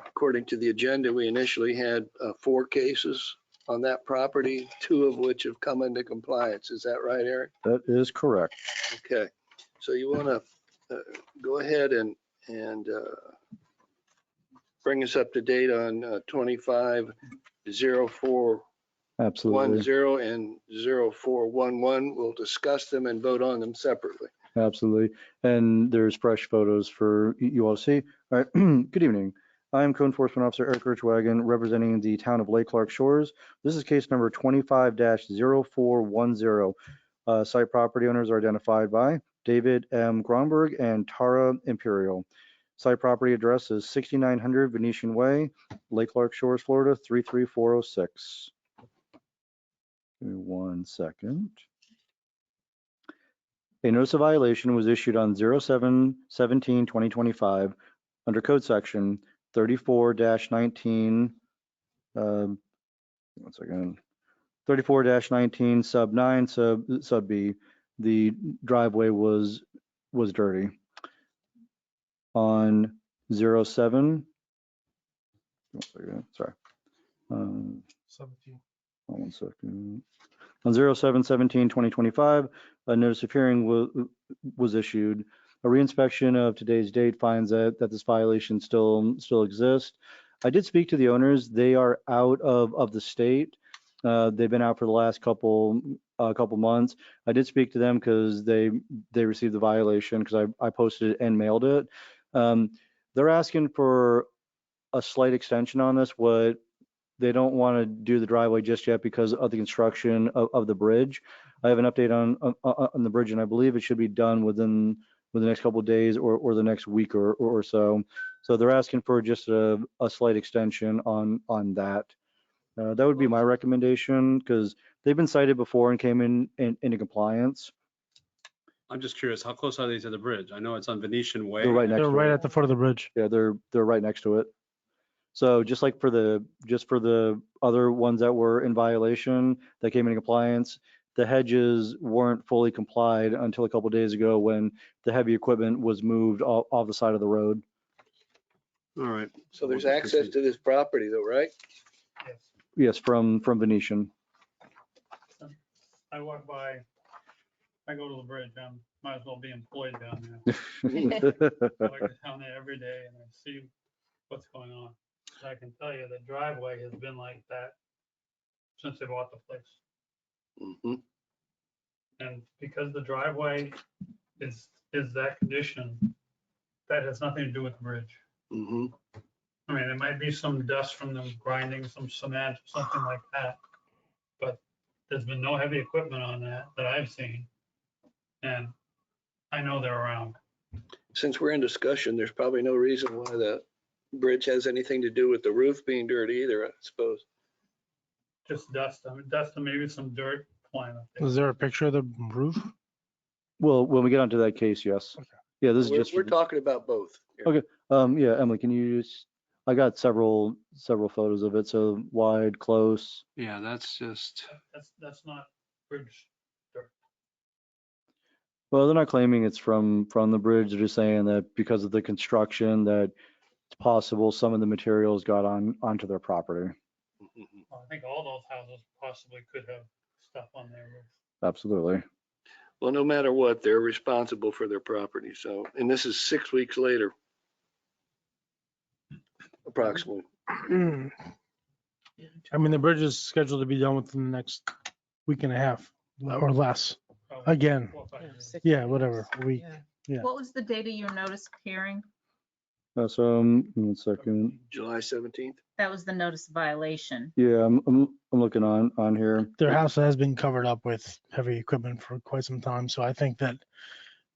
according to the agenda, we initially had 4 cases on that property, 2 of which have come into compliance. Is that right, Eric?
That is correct.
Okay, so you want to go ahead and bring us up to date on 250410
Absolutely.
and 0411. We'll discuss them and vote on them separately.
Absolutely. And there's fresh photos for you all to see. All right. Good evening. I am Code Enforcement Officer Eric Richwagon, representing the town of Lake Clark Shores. This is case number 25-0410. Site property owners are identified by David M. Gronberg and Tara Imperial. Site property address is 6900 Venetian Way, Lake Clark Shores, Florida, 33406. Give me 1 second. A notice of violation was issued on 07/17/2025 under code section 34-19, 34-19 sub 9 sub B. The driveway was dirty. On 07,
17.
1 second. On 07/17/2025, a notice of hearing was issued. A reinspection of today's date finds that this violation still exists. I did speak to the owners. They are out of the state. They've been out for the last couple months. I did speak to them because they received the violation because I posted it and mailed it. They're asking for a slight extension on this. What they don't want to do the driveway just yet because of the construction of the bridge. I have an update on the bridge, and I believe it should be done within the next couple of days or the next week or so. So they're asking for just a slight extension on that. That would be my recommendation because they've been cited before and came into compliance.
I'm just curious, how close are they to the bridge? I know it's on Venetian Way.
They're right next
They're
to
right
it.
at the foot of the bridge.
Yeah, they're right next to it. So just like for the other ones that were in violation that came into compliance, the hedges weren't fully complied until a couple of days ago when the heavy equipment was moved off the side of the road.
All right.
So there's access to this property though, right?
Yes, from Venetian.
I walk by, I go to the bridge, I might as well be employed down there. I walk down there every day and I see what's going on. I can tell you the driveway has been like that since they bought the place.
Mhm.
And because the driveway is that condition, that has nothing to do with the bridge.
Mhm.
I mean, it might be some dust from them grinding some cement, something like that. But there's been no heavy equipment on that I've seen. And I know they're around.
Since we're in discussion, there's probably no reason why the bridge has anything to do with the roof being dirty either, I suppose.
Just dust, I mean, dust and maybe some dirt flying up there.
Is there a picture of the roof?
Well, when we get onto that case, yes.
Okay.
Yeah, this is just.
We're talking about both. here.
Okay. Yeah, Emily, can you just? I got several photos of it. So wide, close.
Yeah, that's just,
That's not bridge dirt.
Well, they're not claiming it's from the bridge. They're just saying that because of the construction that it's possible some of the materials got onto their property.
Mhm.
Well, I think all those houses possibly could have stuff on their roof.
Absolutely.
Well, no matter what, they're responsible for their property. So, and this is 6 weeks later. Approximately.
I mean, the bridge is scheduled to be done within the next week and a half or less.
Probably
Again.
4 or 5 days.
6
Yeah,
weeks.
whatever, a week.
Yeah.
Yeah.
What was the date of your notice of hearing?
So, 1 second.
July 17th.
That was the notice of violation.
Yeah, I'm looking on here.
Their house has been covered up with heavy equipment for quite some time, so I think that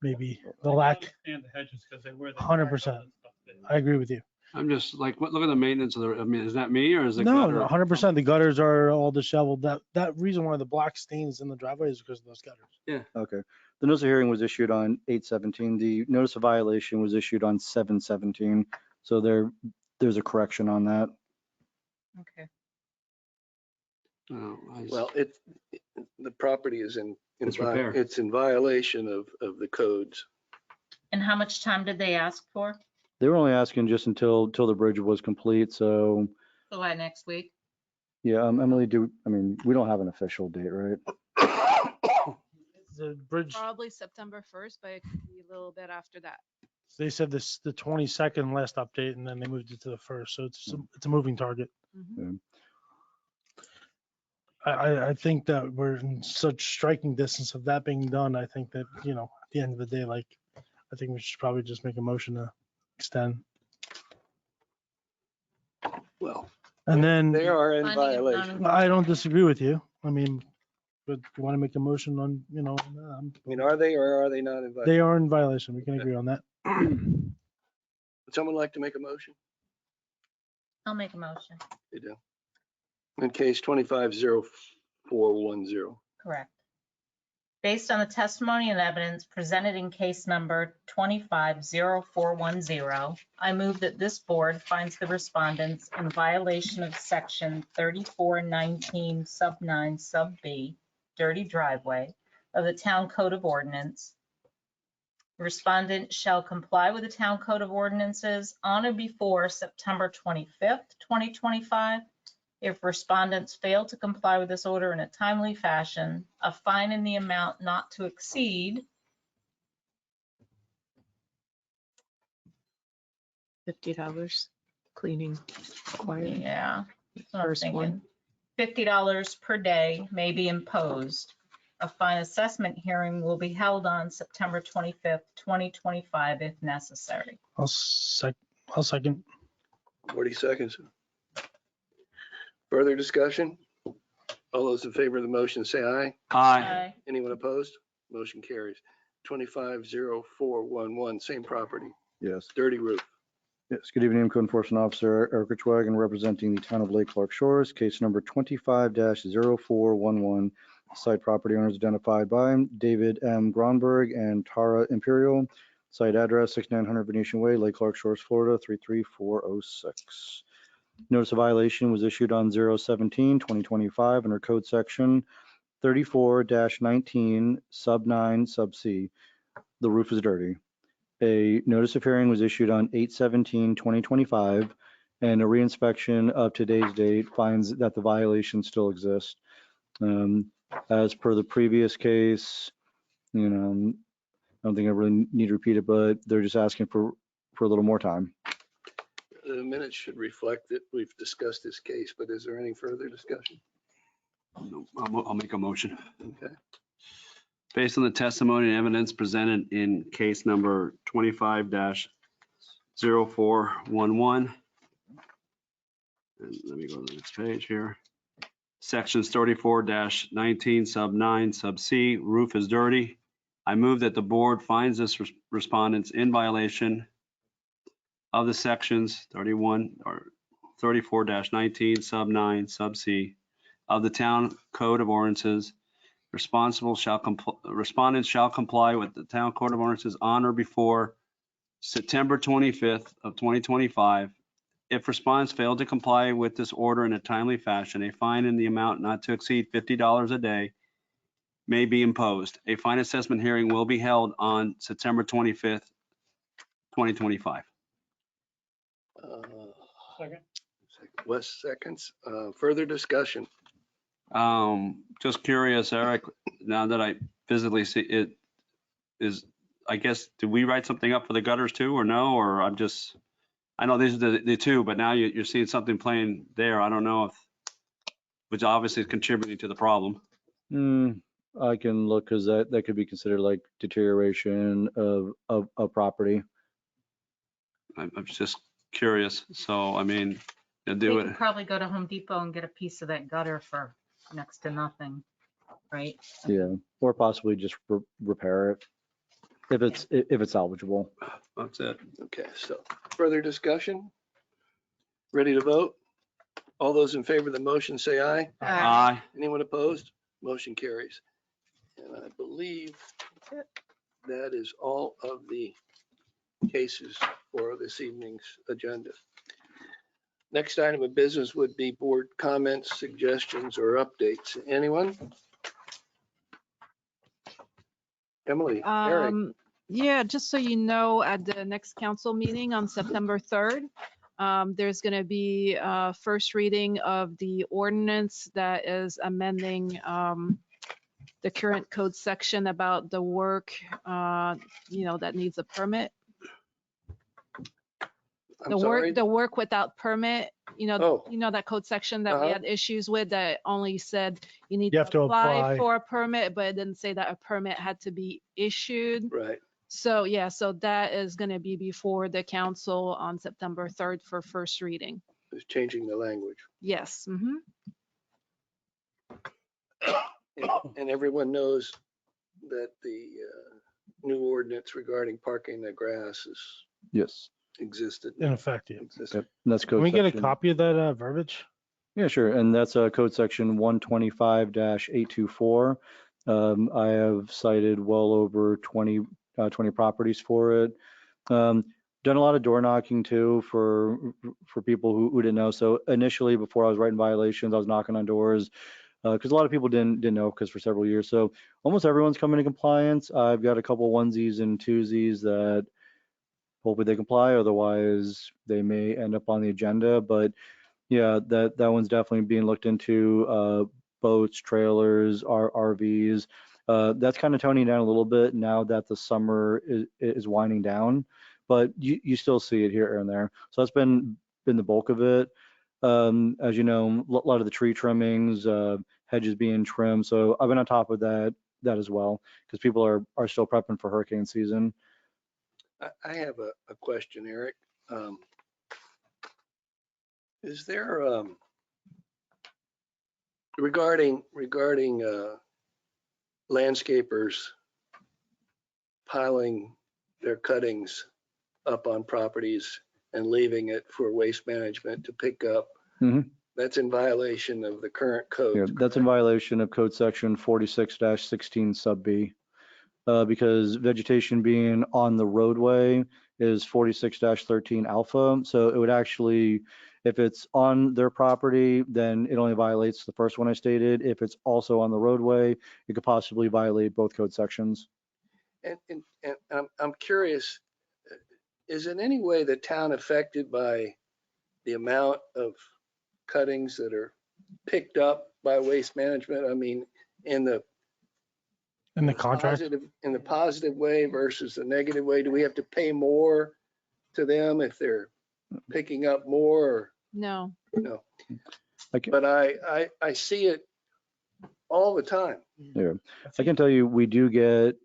maybe the
I can
lack,
understand the hedges because they were.
100%. I agree with you.
I'm just like, look at the maintenance of the, I mean, is that me or is it?
No,
gutter?
100%. The gutters are all disheveled. That reason why the black stains in the driveway is because of those gutters.
Okay. The notice of hearing was issued on 8/17. The notice of violation was issued on 7/17. So there's a correction on that.
Okay.
Oh, I-
Well, the property is in
Disrepair.
it's in violation of the codes.
And how much time did they ask for?
They were only asking just until the bridge was complete. So
July next week?
yeah, Emily, we don't have an official date, right?
The bridge,
Probably September 1st, but it could be a little bit after that.
they said this, the 22nd last update, and then they moved it to the 1st. So it's a moving target.
Mhm.
I think that we're in such striking distance of that being done. I think that, at the end of the day, like, I think we should probably just make a motion to extend.
Well,
And then
they are in
Finding it
violation.
I don't disagree with you. I mean, but you want to make a motion on,
I mean, are they or are they not in violation?
they are in violation. We can agree on that.
Would someone like to make a motion?
I'll make a motion.
They do. In case 250410.
Correct. Based on the testimony and evidence presented in case number 250410, I move that this board finds the respondents in violation of section 3419 sub 9 sub B, dirty driveway, of the Town Code of Ordinance. Respondent shall comply with the Town Code of Ordinances on or before September 25th, 2025. If respondents fail to comply with this order in a timely fashion, a fine in the amount not to exceed
$50 cleaning required.
Yeah. that's what I'm
First one.
thinking. $50 per day may be imposed. A fine assessment hearing will be held on September 25th, 2025, if necessary.
I'll second.
40 seconds. Further discussion? All those in favor of the motion say aye.
Aye.
Anyone opposed? Motion carries. 250411, same property,
Yes.
dirty roof.
Yes. Good evening, Code Enforcement Officer Eric Richwagon, representing the town of Lake Clark Shores, case number 25-0411. Site property owners identified by David M. Gronberg and Tara Imperial. Site address 6900 Venetian Way, Lake Clark Shores, Florida 33406. Notice of violation was issued on 0/17/2025 under code section 34-19 sub 9 sub C. The roof is dirty. A notice of hearing was issued on 8/17/2025, and a reinspection of today's date finds that the violation still exists. As per the previous case, I don't think I really need to repeat it, but they're just asking for a little more time.
The minutes should reflect that we've discussed this case, but is there any further discussion?
I'll make a motion.
Okay.
Based on the testimony and evidence presented in case number 25-0411. And let me go to the next page here. Sections 34-19 sub 9 sub C, roof is dirty. I move that the board finds this respondents in violation of the sections 34-19 sub 9 sub C of the Town Code of Ordinances. Respondents shall comply with the Town Code of Ordinances on or before September 25th of 2025. If respondents fail to comply with this order in a timely fashion, a fine in the amount not to exceed $50 a day may be imposed. A fine assessment hearing will be held on September 25th, 2025.
Second.
Wes seconds. Further discussion.
Just curious, Eric, now that I physically see it, I guess, do we write something up for the gutters too, or no? Or I know these are the two, but now you're seeing something playing there. I don't know which obviously is contributing to the problem.
I can look, because that could be considered like deterioration of property.
I'm just curious. So, I mean,
They
do it.
could probably go to Home Depot and get a piece of that gutter for next to nothing, right?
Yeah, or possibly just repair it if it's salvageable.
That's it.
Okay, so further discussion? Ready to vote? All those in favor of the motion say aye.
Aye.
Anyone opposed? Motion carries. And I believe that is all of the cases for this evening's agenda. Next item of business would be board comments, suggestions, or updates. Anyone? Emily, Eric,
Yeah, just so you know, at the next council meeting on September 3rd, there's going to be a first reading of the ordinance that is amending the current code section about the work, that needs a permit.
I'm sorry.
The work without permit,
Oh.
that code section that we
Uh-huh.
had issues with, that only said you need
You have to apply.
for a permit, but it didn't say that a permit had to be issued.
Right.
So yeah, so that is going to be before the council on September 3rd for first reading.
It's changing the language.
Yes.
And everyone knows that the new ordinance regarding parking the grass is
Yes.
existed.
Ineffective.
existed.
Yep. And that's code
Can we get a
section.
copy of that verbiage?
Yeah, sure. And that's code section 125-824. I have cited well over 20 properties for it. Done a lot of door knocking too for people who didn't know. So initially, before I was writing violations, I was knocking on doors because a lot of people didn't know, because for several years. So almost everyone's coming to compliance. I've got a couple onesies and twosies that hopefully they comply. Otherwise, they may end up on the agenda. But yeah, that one's definitely being looked into. Boats, trailers, RVs. That's kind of toning down a little bit now that the summer is winding down, but you still see it here and there. So that's been the bulk of it. As you know, a lot of the tree trimmings, hedges being trimmed. So I've been on top of that as well, because people are still prepping for hurricane season.
I have a question, Eric. Is there regarding landscapers piling their cuttings up on properties and leaving it for waste management to pick up?
Mhm.
That's in violation of the current code.
Yeah, that's in violation of code section 46-16 sub B, because vegetation being on the roadway is 46-13 alpha. So it would actually, if it's on their property, then it only violates the first one I stated. If it's also on the roadway, it could possibly violate both code sections.
And I'm curious, is in any way the town affected by the amount of cuttings that are picked up by waste management? I mean, in the
contract?
in the positive way versus the negative way? Do we have to pay more to them if they're picking up more? Or
No.
no?
Okay.
But I see it all the time.
Yeah, I can tell you, we do get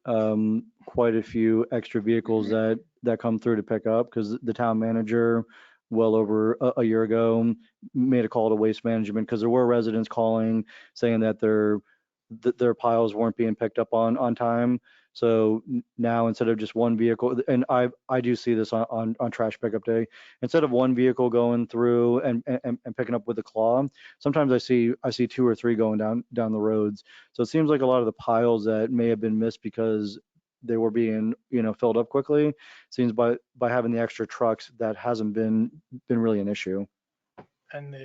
quite a few extra vehicles that come through to pick up, because the town manager, well over a year ago, made a call to waste management because there were residents calling saying that their piles weren't being picked up on time. So now, instead of just one vehicle, and I do see this on trash pickup day, instead of one vehicle going through and picking up with a claw, sometimes I see 2 or 3 going down the roads. So it seems like a lot of the piles that may have been missed because they were being filled up quickly, seems by having the extra trucks, that hasn't been really an issue.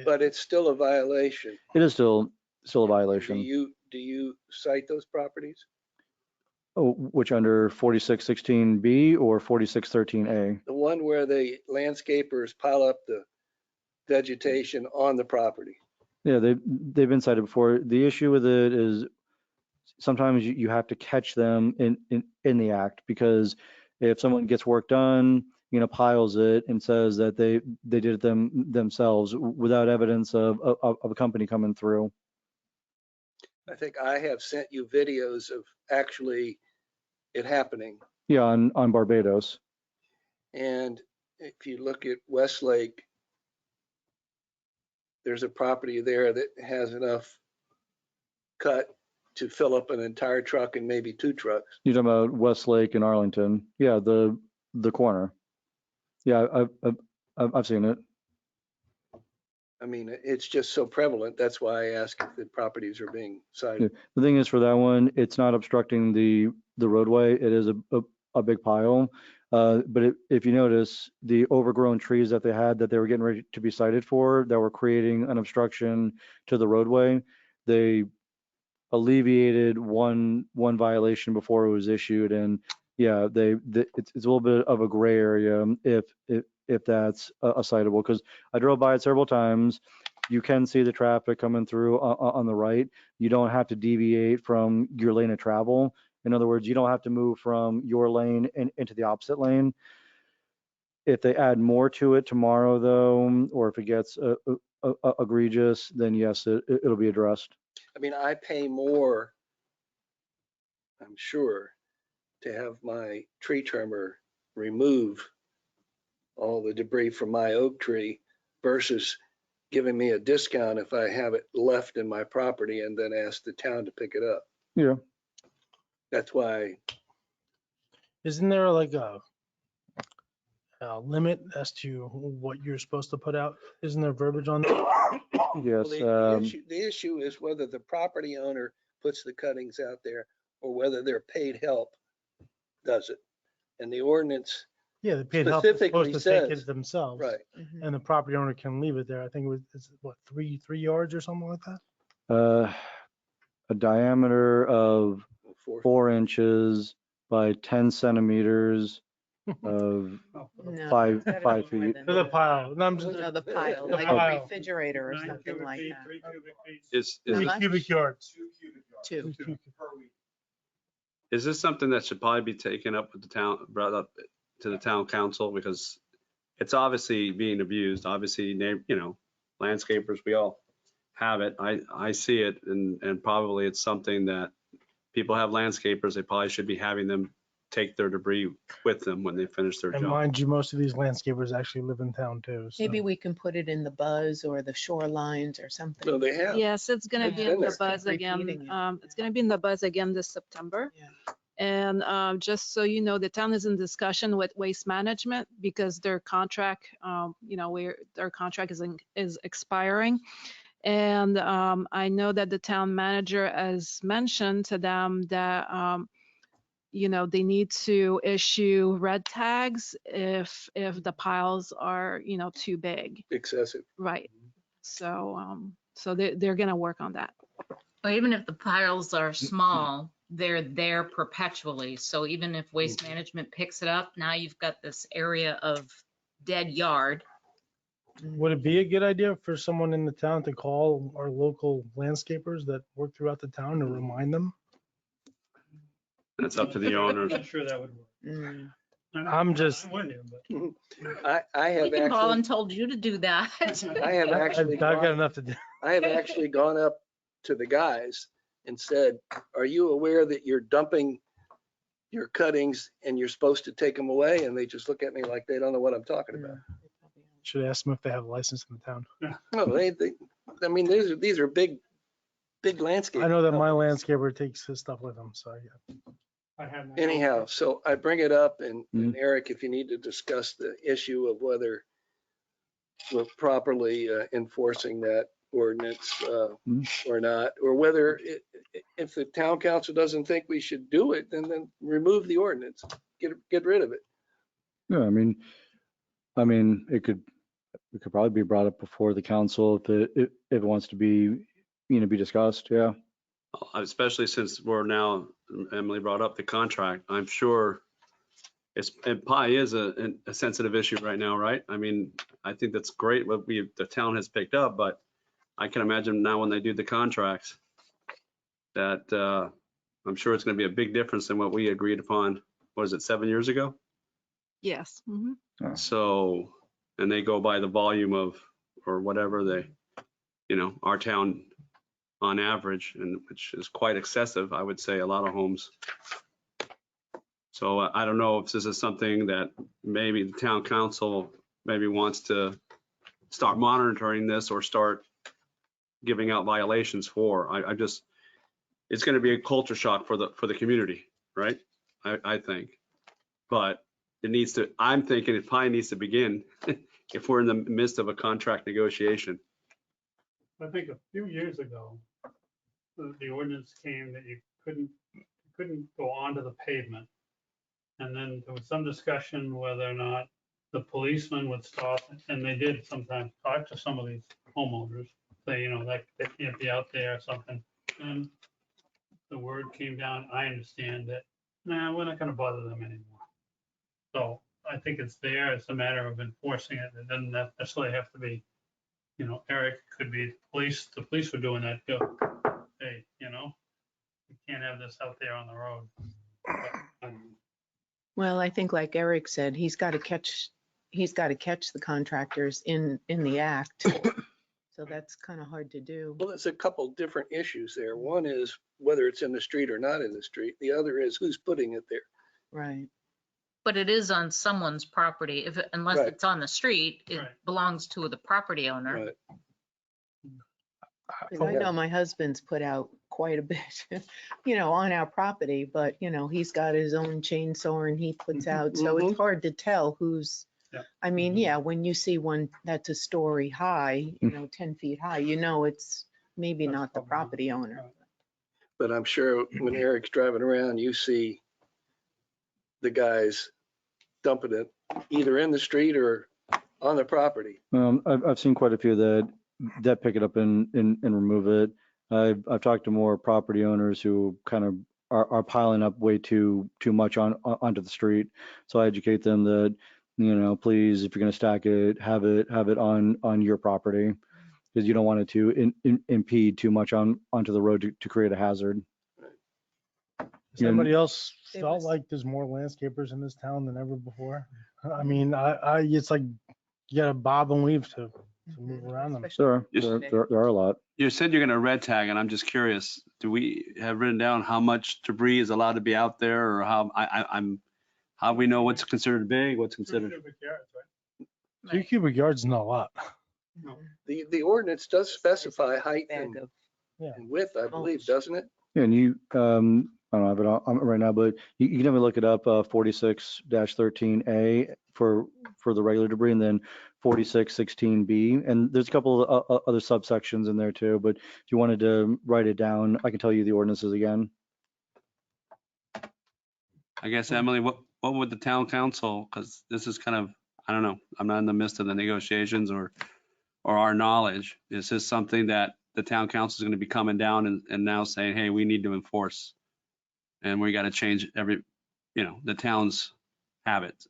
But it's still a violation.
It is still a violation.
Do you cite those properties?
Oh, which under 4616B or 4613A?
The one where the landscapers pile up the vegetation on the property.
Yeah, they've been cited before. The issue with it is sometimes you have to catch them in the act, because if someone gets work done, piles it and says that they did it themselves without evidence of a company coming through.
I think I have sent you videos of actually it happening.
Yeah, on Barbados.
And if you look at Westlake, there's a property there that has enough cut to fill up an entire truck and maybe 2 trucks.
You're talking about Westlake and Arlington. Yeah, the corner. Yeah, I've seen it.
I mean, it's just so prevalent. That's why I ask if the properties are being cited.
The thing is, for that one, it's not obstructing the roadway. It is a big pile. But if you notice, the overgrown trees that they had that they were getting ready to be cited for, that were creating an obstruction to the roadway, they alleviated one violation before it was issued. And yeah, it's a little bit of a gray area if that's a citable, because I drove by it several times. You can see the traffic coming through on the right. You don't have to deviate from your lane of travel. In other words, you don't have to move from your lane into the opposite lane. If they add more to it tomorrow, though, or if it gets egregious, then yes, it'll be addressed.
I mean, I pay more, I'm sure, to have my tree trimmer remove all the debris from my oak tree versus giving me a discount if I have it left in my property and then ask the town to pick it up.
Yeah.
That's why,
Isn't there like a limit as to what you're supposed to put out? Isn't there verbiage on that?
Yes.
well, the issue is whether the property owner puts the cuttings out there or whether their paid help does it. And the ordinance,
Yeah, the paid help is
specifically
supposed to take
says-
it themselves.
right,
And the property owner can leave it there. I think it was, it's what, three yards or something like that?
A diameter of 4 inches by 10 centimeters of
No,
5
it's gotta be
5
more
feet.
than
To the
that.
pile. No, I'm just,
No, the pile,
The
like
pile.
a refrigerator or
9
something
cubic
like
feet,
that.
3 cubic feet.
Is
How
this,
much?
cubic yards.
2.
is this something that should probably be taken up with the town, brought up to the town council? Because it's obviously being abused. Obviously, landscapers, we all have it. I see it, and probably it's something that people have landscapers, they probably should be having them take their debris with them when they finish their
And
job.
mind you, most of these landscapers actually live in town too. So.
Maybe we can put it in the buzz or the shorelines or something.
no, they have.
Yes, it's gonna
It's
be
been
in the
there.
buzz
Keep
again.
repeating it.
It's gonna be in the buzz again this September.
Yeah.
And just so you know, the town is in discussion with Waste Management because their contract, their contract is expiring. And I know that the town manager has mentioned to them that, they need to issue red tags if the piles are, too big.
Excessive.
Right. So they're gonna work on that.
Well, even if the piles are small, they're there perpetually. So even if Waste Management picks it up, now you've got this area of dead yard.
Would it be a good idea for someone in the town to call our local landscapers that work throughout the town to remind them?
That's up to the owners.
I'm not sure that would work.
Mm.
I'm just-
with you, but
I have
We can call and
actually,
told you to do that.
I have actually,
I've got
gone-
enough to do.
I have actually gone up to the guys and said, are you aware that you're dumping your cuttings and you're supposed to take them away? And they just look at me like they don't know what I'm talking about.
Should ask them if they have a license in the town.
No, I mean, these are big landscape.
I know that my
companies.
landscaper takes his stuff with him, so yeah.
I have my.
Anyhow, so I bring it up and Eric, if you need to discuss the issue of whether we're properly enforcing that ordinance or not, or whether if the town council doesn't think we should do it, then remove the ordinance, get rid of it.
Yeah, I mean, it could probably be brought up before the council if it wants to be, be discussed. Yeah.
Especially since we're now, Emily brought up the contract. I'm sure it probably is a sensitive issue right now, right? I mean, I think that's great what the town has picked up, but I can imagine now when they do the contracts that I'm sure it's going to be a big difference than what we agreed upon, what is it, 7 years ago?
Yes. Mhm.
So, and they go by the volume of, or whatever they, our town on average, and which is quite excessive, I would say, a lot of homes. So I don't know if this is something that maybe the town council maybe wants to start monitoring this or start giving out violations for. It's going to be a culture shock for the community, right? I think, but I'm thinking it probably needs to begin if we're in the midst of a contract negotiation.
I think a few years ago, the ordinance came that you couldn't go onto the pavement. And then there was some discussion whether or not the policeman would stop, and they did sometimes talk to some of these homeowners, say, like they can't be out there or something. And the word came down, I understand that, nah, we're not gonna bother them anymore. So I think it's there, it's a matter of enforcing it. It doesn't necessarily have to be, Eric, could be police, the police were doing that too. Hey, you can't have this out there on the road. But,
Well, I think like Eric said, he's got to catch the contractors in the act. So that's kind of hard to do.
Well, there's a couple different issues there. One is whether it's in the street or not in the street. The other is who's putting it there.
Right.
But it is on someone's property. Unless
Right.
it's on the street, it
Right.
belongs to the property owner.
Right.
'Cause I know my husband's put out quite a bit, on our property, but, he's got his own chainsaw and he puts out, so it's hard to tell who's,
Yeah.
I mean, yeah, when you see one that's a story high, 10 feet high, it's maybe
That's
not the
probably-
property owner.
Right.
But I'm sure when Eric's driving around, you see the guys dumping it either in the street or on the property.
I've seen quite a few that pick it up and remove it. I've talked to more property owners who kind of are piling up way too much onto the street. So I educate them that, please, if you're going to stack it, have it on your property, because you don't want it to impede too much onto the road to create a hazard.
Somebody else
There
felt
was-
like there's more landscapers in this town than ever before. I mean, it's like you gotta bob and weave to move around them.
Especially
There are a lot.
You said you're going to red tag, and I'm just curious, do we have written down how much debris is allowed to be out there, or how we know what's considered big, what's considered?
2 cubic yards, right?
2 cubic yards is not a lot.
The ordinance does specify height
bag
and
of-
and width, I believe,
mulch.
doesn't it?
And you, I don't have it on right now, but you can definitely look it up, 46-13A for the regular debris, and then 46-16B. And there's a couple of other subsections in there too, but if you wanted to write it down, I can tell you the ordinances again.
I guess, Emily, what would the town council, because this is kind of, I don't know, I'm not in the midst of the negotiations or our knowledge. Is this something that the town council is going to be coming down and now saying, hey, we need to enforce? And we got to change the town's habits,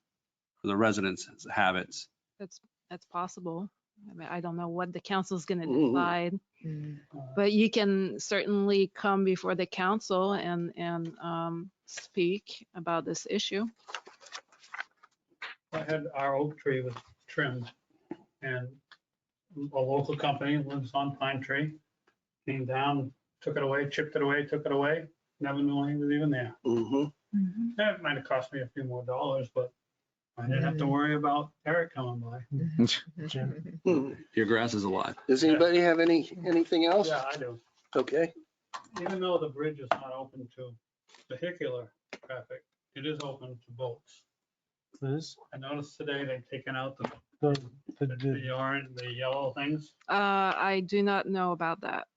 or the residents' habits.
That's possible. I mean, I don't know what the council's going to
Mhm.
decide,
Mm.
but you can certainly come before the council and speak about this issue.
I had our oak tree was trimmed, and a local company lives on Pine Tree, came down, took it away, chipped it away, took it away, never knew he was even there.
Mm-hmm.
That might have cost me a few more dollars, but I didn't have to worry about Eric coming by.
Jim.
Your grass is alive.
Does anybody have anything else?
Yeah, I do.
Okay.
Even though the bridge is not open to vehicular traffic, it is open to boats.
Liz,
I noticed today they've taken out the
the
orange, the yellow things,
I do not know about that.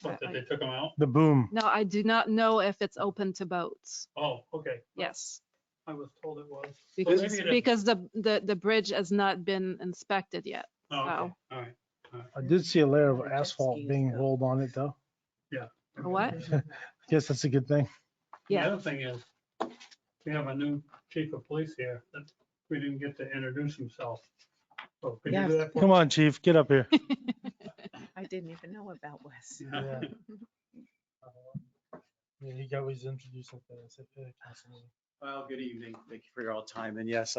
but that they took them out.
boom.
No, I do not know if it's open to boats.
Oh, okay.
Yes,
I was told it was. Well,
because,
maybe it is.
because the bridge has not been inspected yet.
Oh, okay.
so-
All right.
I did see a layer of
Jet
asphalt
skis,
being
though.
rolled on it though.
What?
I guess that's a good thing.
The
Yeah.
other thing is, we have a new chief of police here, that we didn't get to introduce himself. So could you
Yes.
do that? for
Come on, chief, get up here.
I didn't even know about Wes.
Yeah. Yeah, he always introduced at the council meeting.
Well, good evening. Thank you for your time. And yes,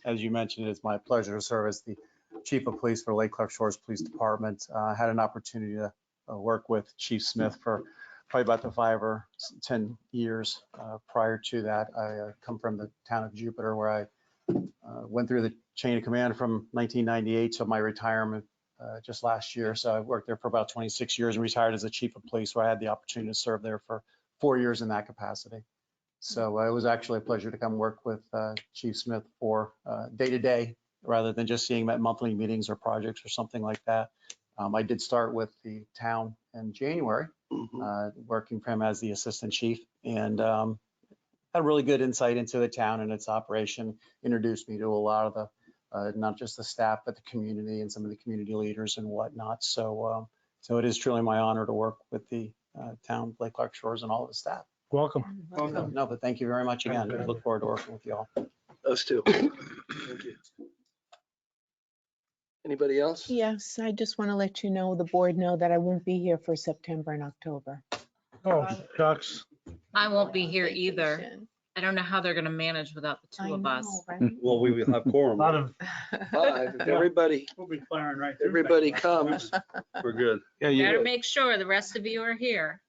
as you mentioned, it's my pleasure to serve as the Chief of Police for Lake Clark Shores Police Department. I had an opportunity to work with Chief Smith for probably about the 5 or 10 years. Prior to that, I come from the town of Jupiter, where I went through the chain of command from 1998 to my retirement just last year. So I worked there for about 26 years and retired as a Chief of Police, where I had the opportunity to serve there for 4 years in that capacity. So it was actually a pleasure to come work with Chief Smith for day-to-day, rather than just seeing him at monthly meetings or projects or something like that. I did start with the town in January, working for him as the assistant chief, and had really good insight into the town and its operation, introduced me to a lot of the, not just the staff, but the community and some of the community leaders and whatnot. So it is truly my honor to work with the town, Lake Clark Shores, and all of the staff.
Welcome.
No, but thank you very much again. I look forward to working with you all.
Us too. Thank you. Anybody else?
Yes, I just want to let you know, the board know that I won't be here for September and October.
Oh, shucks.
I won't be here either.
Vacation.
I don't know how they're gonna manage without the
I
two of us.
know, right?
Well, we will have
A
quorum.
lot of,
Five. If everybody,
We'll be firing right through.
everybody
that.
comes,
We're good.
Yeah,
Better make sure the rest of you are here.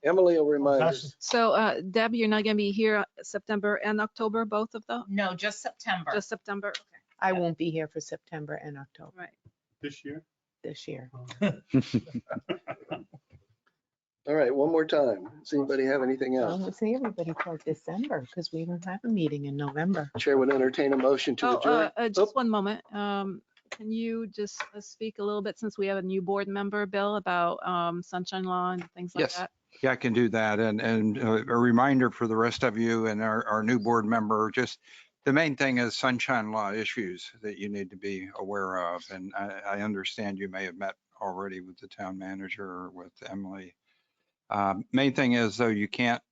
Emily will remind us.
So Deb, you're not gonna be here September and October, both of them?
No, just September.
Just September? Okay,
I won't be here for September and October
right.
This year?
this year.
All right, one more time. Does anybody have anything
I
else?
won't see everybody till December because we won't have a meeting in November.
Chair would entertain a motion to
Oh,
adjourn.
just one moment. Can you just speak a little bit, since we have a new board member, Bill, about sunshine law and things like
Yes.
that?
Yeah, I can do that. And a reminder for the rest of you and our new board member, just the main thing is sunshine law issues that you need to be aware of. And I understand you may have met already with the town manager or with Emily. Main thing is, though, you can't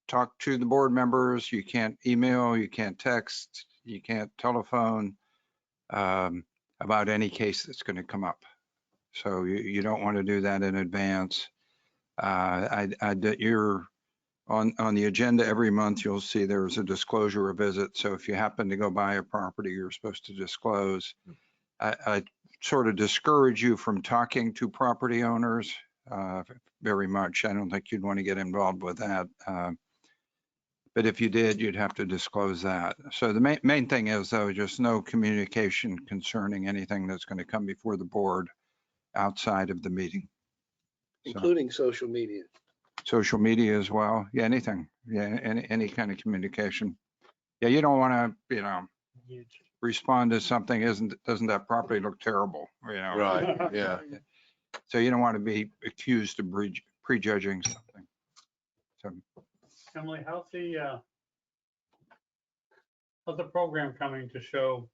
talk to the board members, you can't email, you can't text, you can't telephone about any case that's going to come up. So you don't want to do that in advance. You're on the agenda every month, you'll see there's a disclosure of visit. So if you happen to go by a property, you're supposed to disclose. I sort of discourage you from talking to property owners very much. I don't think you'd want to get involved with that. But if you did, you'd have to disclose that. So the main thing is, though, just no communication concerning anything that's going to come before the board outside of the meeting.
Including social media.
Social media as well. Yeah, anything. Yeah, any kind of communication. Yeah, you don't want to, respond to something doesn't that property look terrible?
Right, yeah.
So you don't want to be accused of prejudging something. So
Emily, how's the program coming to show?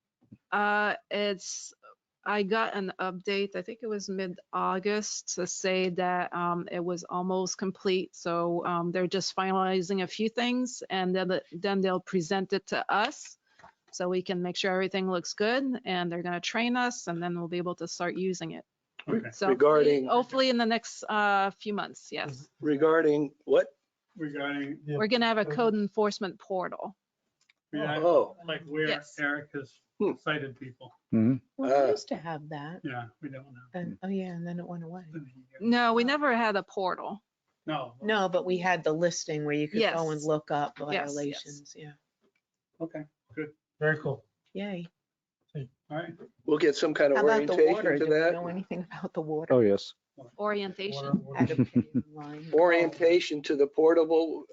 I got an update, I think it was mid-August, to say that it was almost complete. So they're just finalizing a few things, and then they'll present it to us so we can make sure everything looks good, and they're gonna train us, and then we'll be able to start using it.
Okay.
So
Regarding-
hopefully in the next few months, yes.
Regarding what?
Regarding,
Yeah.
We're gonna have a code enforcement portal.
Oh,
like where
Yes.
Eric has cited people.
Well,
Uh,
we used to have that.
Yeah, we don't know.
And, oh yeah, and then it went away.
No, we never had a portal.
No.
No, but we had the listing where you could go and
Yes.
look up
Yes, yes.
violations. Yeah.
Okay, good.
Very cool.
Yay.
All right.
we'll get some kind of
How about the water?
orientation to
Do we
that.
know anything about the water?
Oh, yes.
Orientation.
How to pay online?
Orientation to the portal,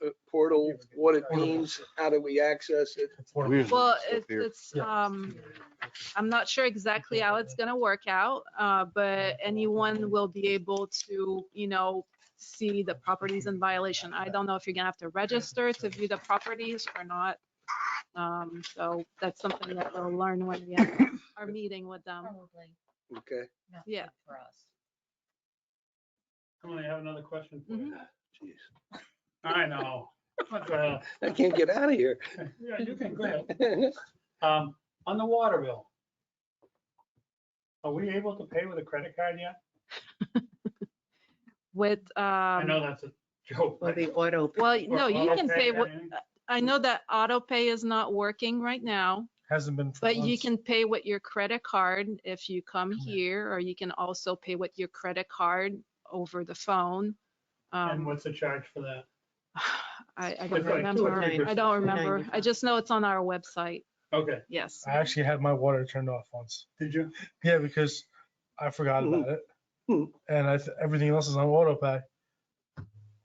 what it means, how do we access it?
Well,
Stuff here.
it's, I'm not sure exactly how it's gonna work out, but anyone will be able to, see the properties in violation. I don't know if you're gonna have to register to view the properties or not. So that's something that we'll learn when we have our meeting with them.
Probably
Okay.
not
Yeah.
good for us.
Emily, I have another question for you.
Jeez.
I know.
I can't get out of here.
Yeah, you can, go ahead. On the water bill. Are we able to pay with a credit card yet?
With,
I know that's a joke.
Or
but-
the auto.
well,
or
no, you
auto
can pay,
anything?
I know that auto pay is not working right now,
Hasn't been for
but you
months.
can pay with your credit card if you come
Come in.
here, or you can also pay with your credit card over the phone.
And what's the charge for that?
I
It's
don't
like
remember.
2 or
I don't
3%.
remember. I just know it's on our website.
Okay,
Yes.
I actually had my water turned off once.
did you?
Yeah, because I forgot about it.
Hmm.
And everything else is on auto pay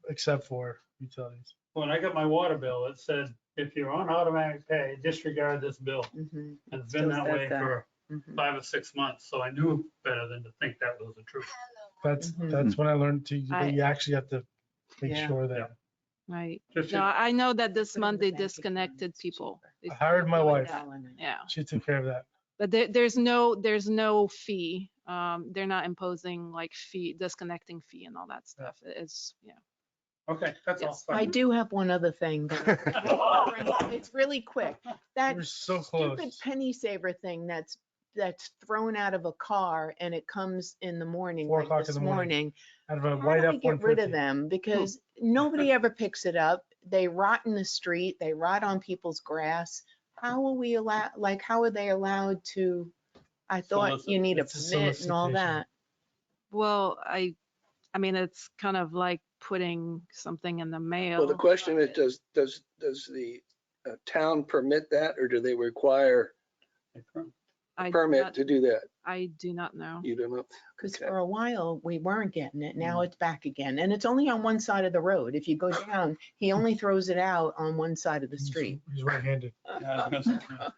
except for utilities.
When I got my water bill, it said, if you're on automatic pay, disregard this bill.
Mhm,
And it's been
Still
that
says
way
that.
for
mhm.
5 or 6 months, so I knew better than to think that was the truth.
That's
Mhm.
when I learned that you actually have to make
Yeah.
sure that
Right.
Just
No, I know that this
Put it in
month
the
they
bank account,
disconnected
it's
people.
cheaper.
They
I hired my
started doing
wife.
that. Yeah,
she took care of that.
but there's no fee. They're not imposing like disconnecting fee and all that stuff. It's, yeah.
Okay, that's all.
Yes.
I do have one other thing. that- It's really quick. That
We're so close.
stupid penny saver thing that's thrown out of a car and it comes in the morning,
4
like
o'clock in
this
the morning.
morning.
Out of a
How
white
do we get rid of
F-150.
them? Because nobody ever picks it up. They rot in the street. They rot on people's grass. How are we allowed, like, how are they allowed to? I thought
Solicit.
you need a
It's a
permit and all
solicitation.
that.
Well, I mean, it's kind of like putting something in the mail.
Well, the question is, does the town permit that, or do they require
I
a
do
permit
not-
to do that?
I do not know.
You don't know?
Because
Okay.
for a while, we weren't getting it. Now it's back again. And it's only on one side of the road. If you go down, he only throws it out on one side of the street.
He's right-handed.
Yeah, I was gonna say, yeah.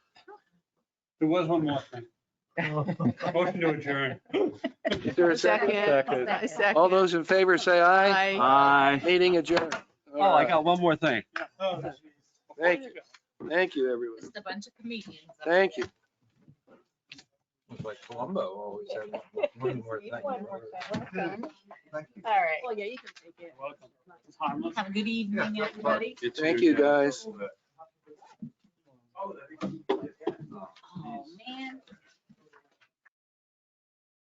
There was one more thing. Motion to adjourn.
Is there a second?
Second.
All those in favor say aye.
Aye.
Meeting adjourned.
Oh, I got one more thing.
Thank you. Thank you, everyone.
Just a bunch of comedians. up
Thank
there.
you.
It's like Columbo always had one more thing. Thank you.
All right.
Well, yeah, you can take it.
Welcome. It's harmless.
Have a good evening, everybody.
Thank you, guys.